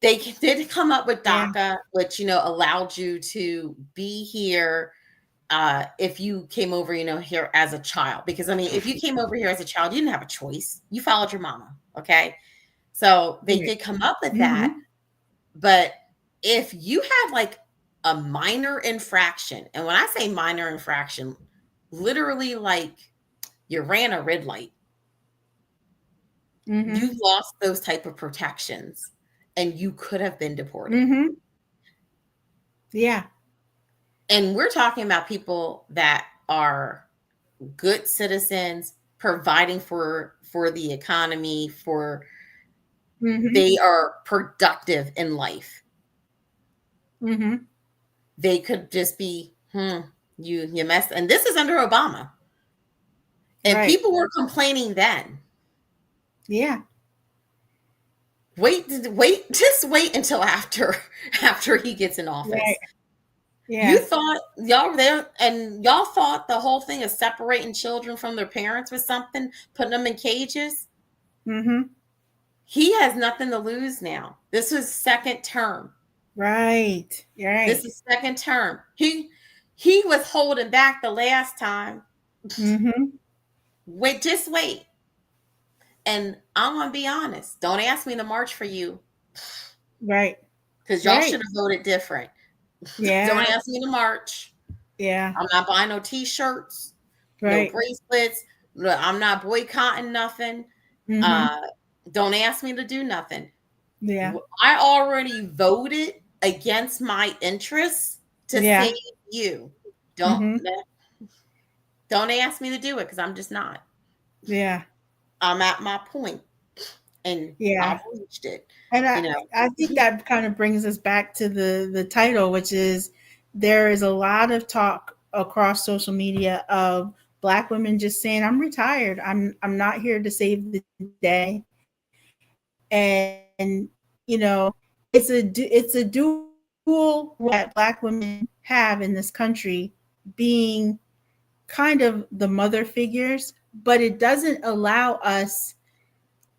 they did come up with Yeah. DACA, which, allowed you to be here if you came over, here as a child. Because, I mean, if you came over here as a child, you didn't have a choice. You followed your mama, okay? So they did come up with that. But if you have like a minor infraction, and when I say minor infraction, literally like you ran a red light, you lost those type of protections and you could have been deported. Yeah. And we're talking about people that are good citizens, providing for the economy, they are productive in life. They could just be, you messed. And this is under Obama. And people were complaining then. Yeah. Just wait until after he gets in office. Right. Yeah. You thought y'all were there, and y'all thought the whole thing of separating children from their parents was something, putting them in cages. He has nothing to lose now. This was second term. Right. This is second term. He was holding back the last time. Just wait. And I'm gonna be honest. Don't ask me to march for you. Right. Because y'all should have voted different. Yeah. Don't ask me to march. Yeah. I'm not buying no t-shirts, no bracelets. I'm not boycotting nothing. Don't ask me to do nothing. Yeah. I already voted against my interests to save you. Don't ask me to do it because I'm just not. Yeah. I'm at my point, and I've reached it. And I think that kind of brings us back to the title, which is there is a lot of talk across social media of Black women just saying, "I'm retired. I'm not here to save the day." And it's a dual role that Black women have in this country, being kind of the mother figures, but it doesn't allow us.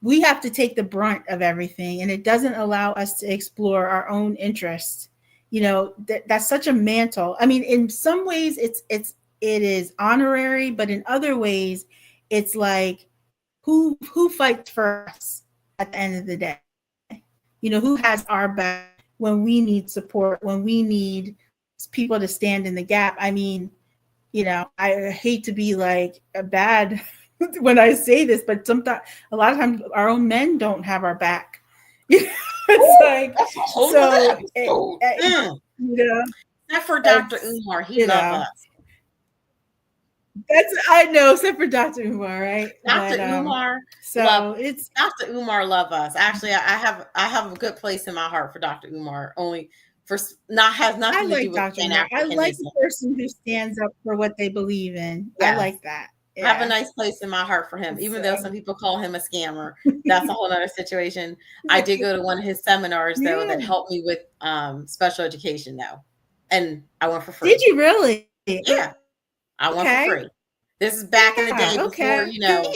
We have to take the brunt of everything, and it doesn't allow us to explore our own interests. That's such a mantle. I mean, in some ways it is honorary, but in other ways it's like who fights for us at the end of the day? Who has our back when we need support, when we need people to stand in the gap? I mean, I hate to be like a bad when I say this, but sometimes, a lot of times, our own men don't have our back. It's like, that's a whole except for Dr. Umar, he loves us. I know, except for Dr. Umar, right? Dr. Umar, Dr. Umar love us. Actually, I have a good place in my heart for Dr. Umar. Only for has nothing to do with Dr. Umar. I like the person who stands up for what they believe in. Yes. I like that. Yeah. I have a nice place in my heart for him, even though some people call him a scammer. That's a whole other situation. I did go to one of his seminars though that helped me with special education though, and I went for free. Did you really? Yeah, I went for free. This is back in the day before,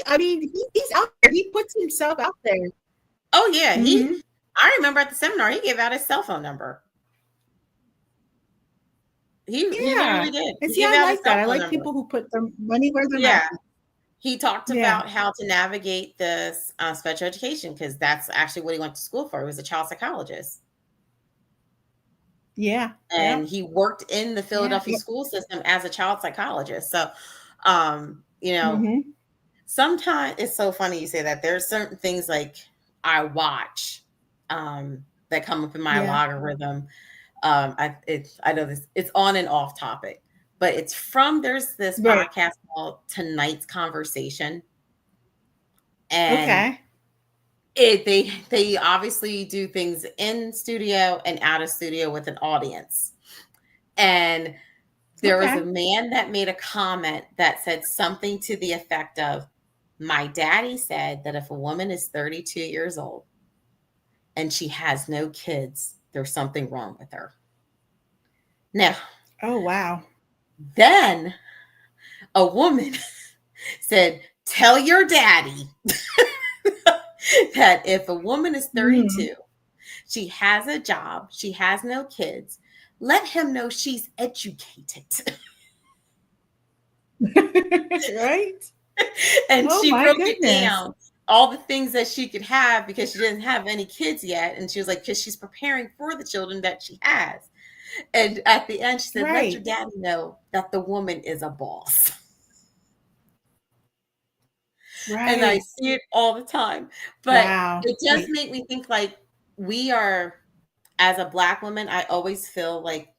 I mean, he's out there. He puts himself out there. Oh yeah, I remember at the seminar he gave out his cell phone number. He literally did. And see, I like that. I like people who put their money where their mouth is. He talked about how to navigate this special education, because that's actually what he went to school for. He was a child psychologist. Yeah. And he worked in the Philadelphia school system as a child psychologist. So, sometimes it's so funny you say that. There's certain things like I watch that come up in my logarithm. I know this, it's on and off topic, but it's there's this podcast called Tonight's Conversation. And they obviously do things in studio and out of studio with an audience. And there was a man that made a comment that said something to the effect of, my daddy said that if a woman is 32 years old and she has no kids, there's something wrong with her. Now, Oh, wow. then a woman said, tell your daddy that if a woman is 32, she has a job, she has no kids, let him know she's educated. Right? And Oh, she my broke it goodness. down, all the things that she could have because she didn't have any kids yet. And she was like, because she's preparing for the children that she has. And at the end, she said, let your Right. daddy know that the woman is a boss. And I Right. see it all the time. But Wow. it does Right. make me think like we are, as a Black woman, I always feel like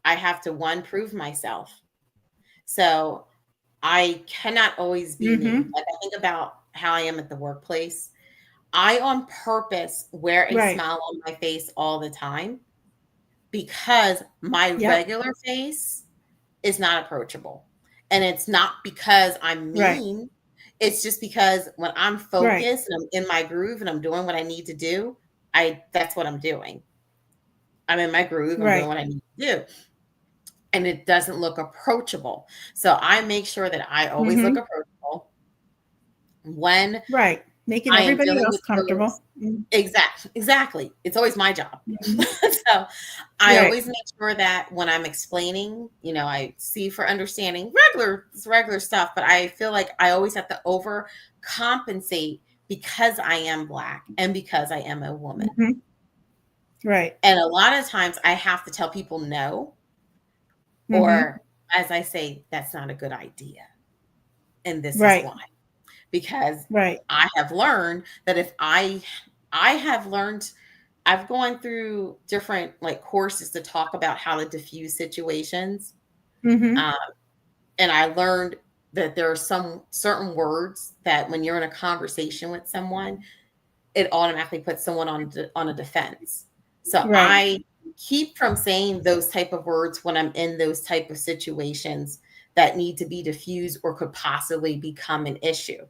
I have to, one, prove myself. So I cannot always be me. Mm-hmm. Like I think about how I am at the workplace. I on purpose wear a Right. smile on my face all the time because my Yep. regular face is not approachable. And it's not because I'm Right. mean. It's just because when I'm Right. focused and I'm in my groove and I'm doing what I need to do, that's what I'm doing. I'm in my groove, I'm doing Right. what I need to do. And it doesn't look approachable. So I make sure that I always look Mm-hmm. approachable when Right. Making I am everybody dealing else with folks. comfortable. Mm-hmm. Exactly. It's always my job. Mm-hmm. So I Right. always make sure that when I'm explaining, I see for understanding regular stuff, but I feel like I always have to overcompensate because I am Black and because I am a woman. Mm-hmm. Right. And a lot of times I have to tell people no, Mm-hmm. or as I say, that's not a good idea. And this is Right. why. Because Right. I have learned that if I have learned, I've gone through different like courses to talk about how to diffuse situations. Mm-hmm. Um, and I learned that there are some certain words that when you're in a conversation with someone, it automatically puts someone on a defense. So Right. I keep from saying those type of words when I'm in those type of situations that need to be diffused or could possibly become an issue.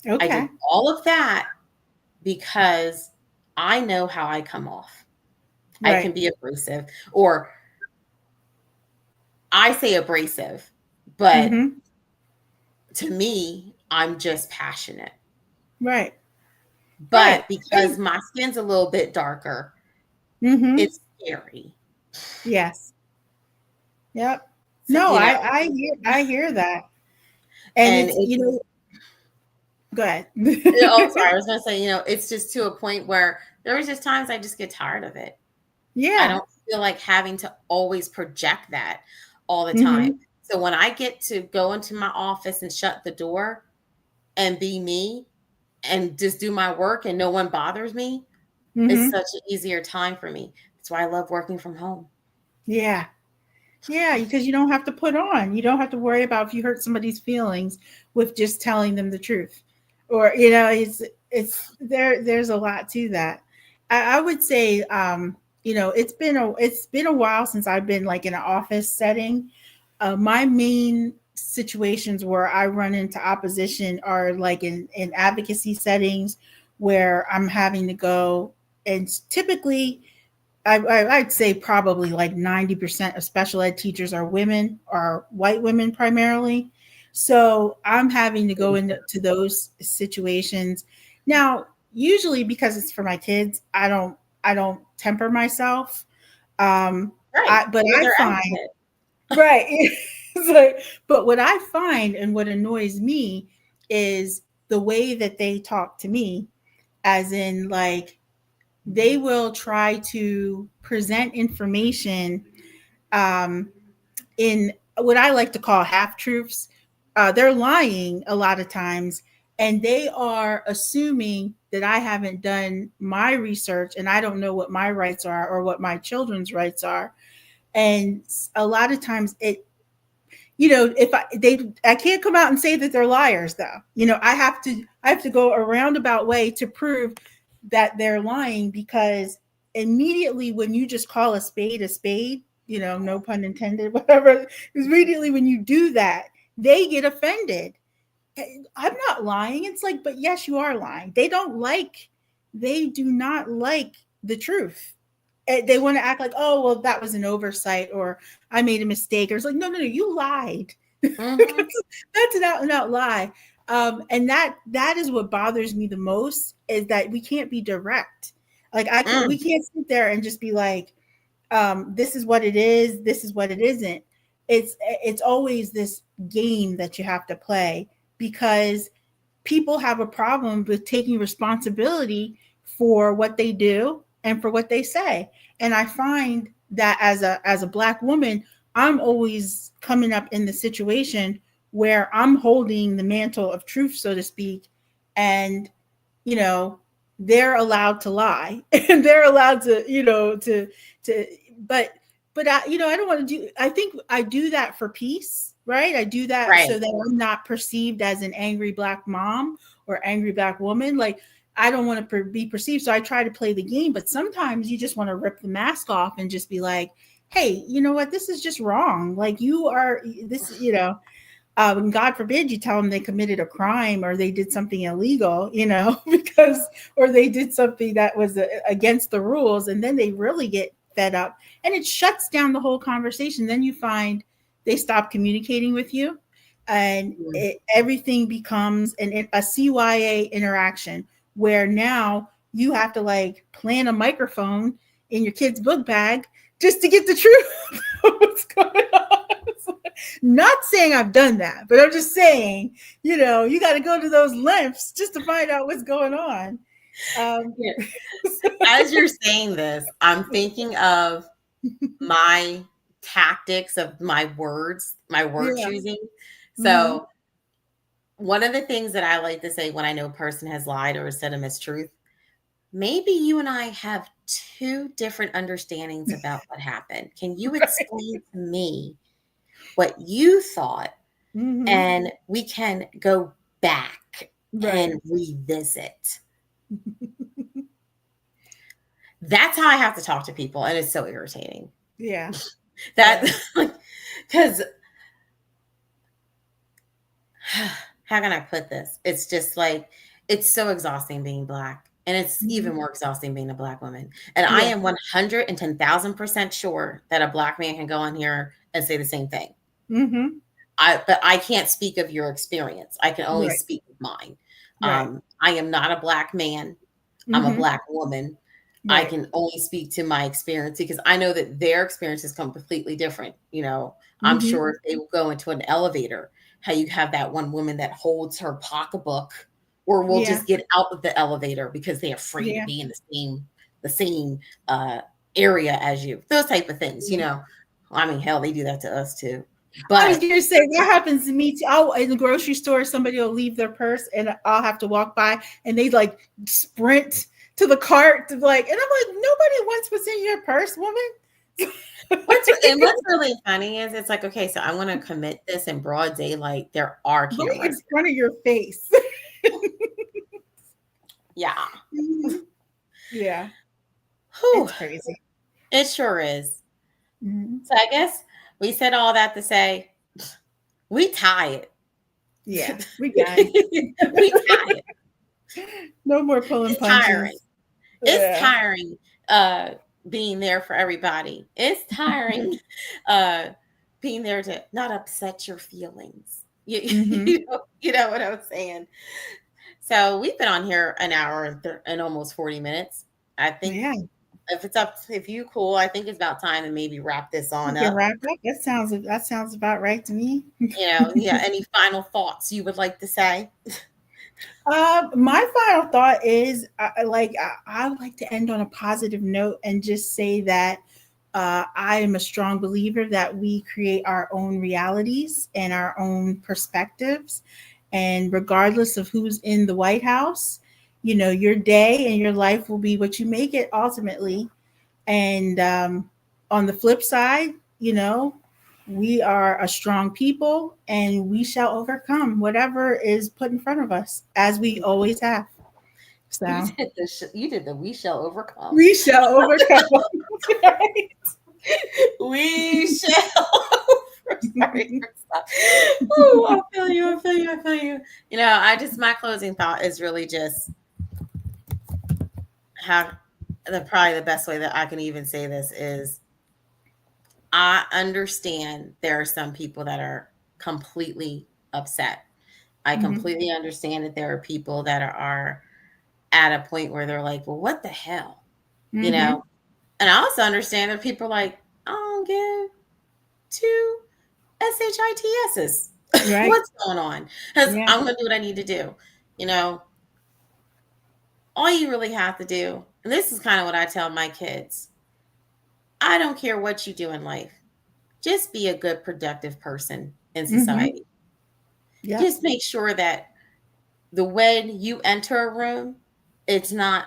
I Okay. did all of that because I know how I come off. I can Right. be abrasive, or I say abrasive, but Mm-hmm. to me, I'm just passionate. Right. Right. But because my skin's a little bit darker, Mm-hmm. it's scary. Yes. Yep. So, No, I hear that. And and it's, it, go ahead. oh, sorry, I was gonna say, it's just to a point where there was just times I just get tired of it. I Yeah. don't feel like having to always project that all the time. Mm-hmm. So when I get to go into my office and shut the door and be me and just do my work and no one bothers me, it's Mm-hmm. such an easier time for me. That's why I love working from home. Yeah. Yeah, because you don't have to put on. You don't have to worry about if you hurt somebody's feelings with just telling them the truth. Or, there's a lot to that. I would say, it's been a while since I've been like in an office setting. My main situations where I run into opposition are like in advocacy settings where I'm having to go, and typically I'd say probably like 90% of special ed teachers are women, are white women primarily. So I'm having to go into those situations. Now, usually because it's for my kids, I don't temper myself. Right. But You're I their find, advocate. right. But what I find and what annoys me is the way that they talk to me, as in like they will try to present information in what I like to call half truths. They're lying a lot of times, and they are assuming that I haven't done my research and I don't know what my rights are or what my children's rights are. And a lot of times if I can't come out and say that they're liars though. I have to go a roundabout way to prove that they're lying, because immediately when you just call a spade, no pun intended, whatever, immediately when you do that, they get offended. I'm not lying. It's like, but yes, you are lying. They do not like the truth. they want to act like, oh, well, that was an oversight, or I made a mistake, or it's like, no, you lied. Mhm. That's an out and out lie. And that is what bothers me the most, is that we can't be direct. Like we Mm. can't sit there and just be like, this is what it is, this is what it isn't. It's always this game that you have to play, because people have a problem with taking responsibility for what they do and for what they say. And I find that as a Black woman, I'm always coming up in the situation where I'm holding the mantle of truth, so to speak, and you know, they're allowed to lie and they're allowed to, to but I don't want to do, I think I do that for peace, right? I do that Right. so that I'm not perceived as an angry Black mom or angry Black woman. Like, I don't want to be perceived, so I try to play the game. But sometimes you just want to rip the mask off and just be like, hey, you know what, this is just wrong. Like, you are this, and God forbid you tell them they committed a crime or they did something illegal, because, or they did something that was against the rules, and then they really get fed up and it shuts down the whole conversation. Then you find they stop communicating with you, and Mm. everything becomes a CYA interaction, where now you have to like plant a microphone in your kid's book bag just to get the truth of what's going on. Not saying I've done that, but I'm just saying, you got to go to those lengths just to find out what's going on. Yeah. As you're saying this, I'm thinking of my tactics of my word Yeah. choosing. Mhm. So one of the things that I like to say when I know a person has lied or said a mistruth, maybe you and I have two different understandings about what happened. Can you explain to me what you thought? Mhm. And we can go back Right. and revisit. That's how I have to talk to people, and it's so irritating. Yeah. That, because how can I put this? It's just like, it's so exhausting being Black, and it's even more exhausting being a Black woman. And I Yeah. am 110,000% sure that a Black man can go on here and say the same thing. Mm-hmm. But I can't speak of your experience. I can only Right. speak of mine. Right. I am not a Black man. I'm a Mm-hmm. Black woman. I Right. can only speak to my experience, because I know that their experiences come completely different. I'm Mm-hmm. sure if they will go into an elevator, how you have that one woman that holds her pocketbook, or will Yeah. just get out of the elevator because they're afraid to Yeah. be in the same area as you. Those type of things, Yeah. I mean, hell, they do that to us too. I was But going to say that happens to me too. Oh, in the grocery store, somebody will leave their purse, and I'll have to walk by, and they like sprint to the cart to like, and I'm like, nobody wants what's in your purse, woman. what's really funny is, it's like, okay, so I want to commit this in broad daylight. There are Right in cameras. front of your face. Yeah. Yeah. Whew. It's crazy. It sure is. Mm-hmm. So I guess we said all that to say we tired. Yeah, we got it. We tired. No more pulling It's tiring. punches. It's Yeah. tiring being there for everybody. It's tiring being there to not upset your feelings. You, Mm-hmm. you know what I'm saying? So we've been on here an hour and almost 40 minutes. I think Yeah, if you cool, I think it's about time to maybe wrap this we on can up. wrap up. That sounds about right to me. Yeah. Any final thoughts you would like to say? My final thought is, I would like to end on a positive note and just say that I am a strong believer that we create our own realities and our own perspectives, and regardless of who's in the White House, your day and your life will be what you make it ultimately. And on the flip side, we are a strong people, and we shall overcome whatever is put in front of us, as we always have. You So did you did the we shall overcome. we shall overcome. We shall. Sorry for stop. Oh, I feel you. I feel you. I feel you. My closing thought is really just how probably the best way that I can even say this is I understand there are some people that are completely upset. I completely understand that there are people that are at a point where they're like, well, what the hell? You know? And I also understand that people are like, I don't give two SHITSs. Right. What's going on? Because Yeah. I'm going to do what I need to do. You know, all you really have to do, and this is kind of what I tell my kids, I don't care what you do in life. Just be a good, productive person in society. Yeah. Just make sure that the way you enter a room, it's not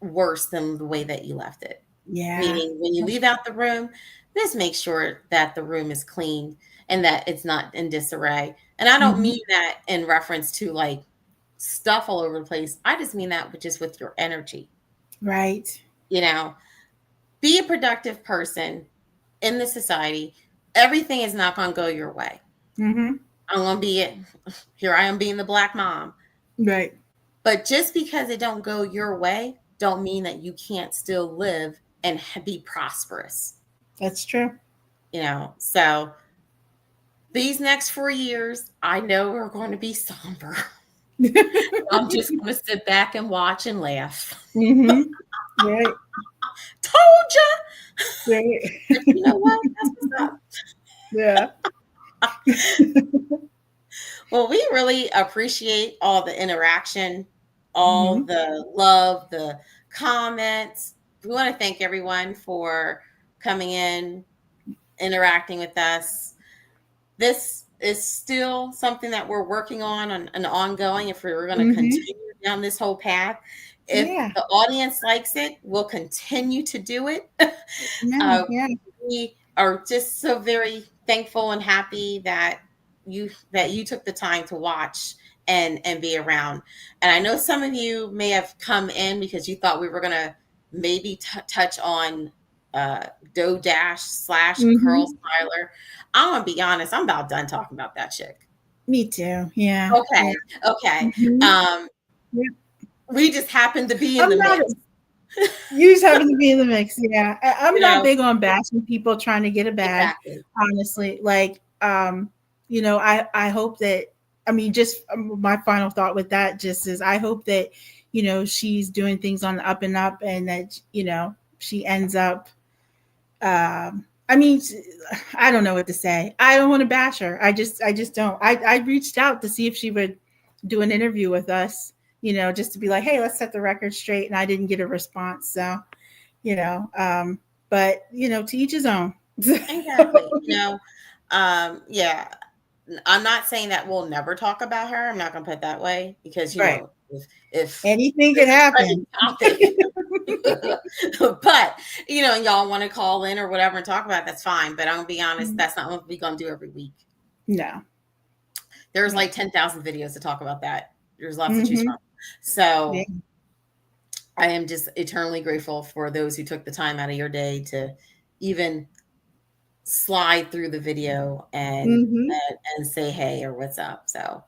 worse than the way that you left it. Yeah. Meaning when you leave out the room, just make sure that the room is clean and that it's not in disarray. And I don't mean that in reference to like stuff all over the place. I just mean that just with your energy. Right. You know, be a productive person in the society. Everything is not going to go your way. I'm going to be here. I am being the Black mom. Right. But just because it don't go your way, don't mean that you can't still live and be prosperous. That's true. You know, so these next 4 years, I know are going to be somber. I'm just going to sit back and watch and laugh. Right. Told ya. Right. You know what? That's what's up. Yeah. Well, we really appreciate all the interaction, all the love, the comments. We want to thank everyone for coming in, interacting with us. This is still something that we're working on and ongoing if we were going to continue down this whole path. If the audience likes it, we'll continue to do it. We are just so very thankful and happy that you took the time to watch and be around. And I know some of you may have come in because you thought we were going to maybe touch on Doe Dash / Curl Styler. I'm going to be honest, I'm about done talking about that chick. Me too. Yeah. Okay. We just happened to be in the mix. You just happen to be in the mix. Yeah. I'm not big on bashing people trying to get a bag. Exactly. Honestly, like, you know, I hope that, I mean, just my final thought with that just is I hope that, you know, she's doing things on the up and up and that, you know, she ends up, I mean, I don't know what to say. I don't want to bash her. I just don't. I reached out to see if she would do an interview with us, you know, just to be like, hey, let's set the record straight. And I didn't get a response. So, you know, but, you know, to each his own. Exactly. You know, yeah. I'm not saying that we'll never talk about her. I'm not going to put it that way because, you know, if anything could happen. But, you know, y'all want to call in or whatever and talk about it, that's fine. But I'm going to be honest, that's not what we're going to do every week. No. There's like 10,000 videos to talk about that. There's lots to choose from. So I am just eternally grateful for those who took the time out of your day to even slide through the video and say hey or what's up. So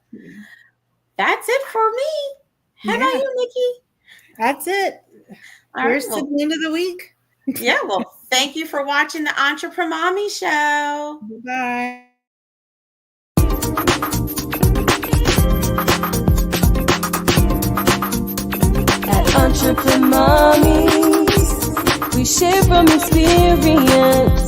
that's it for me. How about you, Nikki? That's it. Where's the end of the week? Yeah, well, thank you for watching the Entrepreneur Mommy Show. Bye. At Entrepreneur Mommies, we share from experience.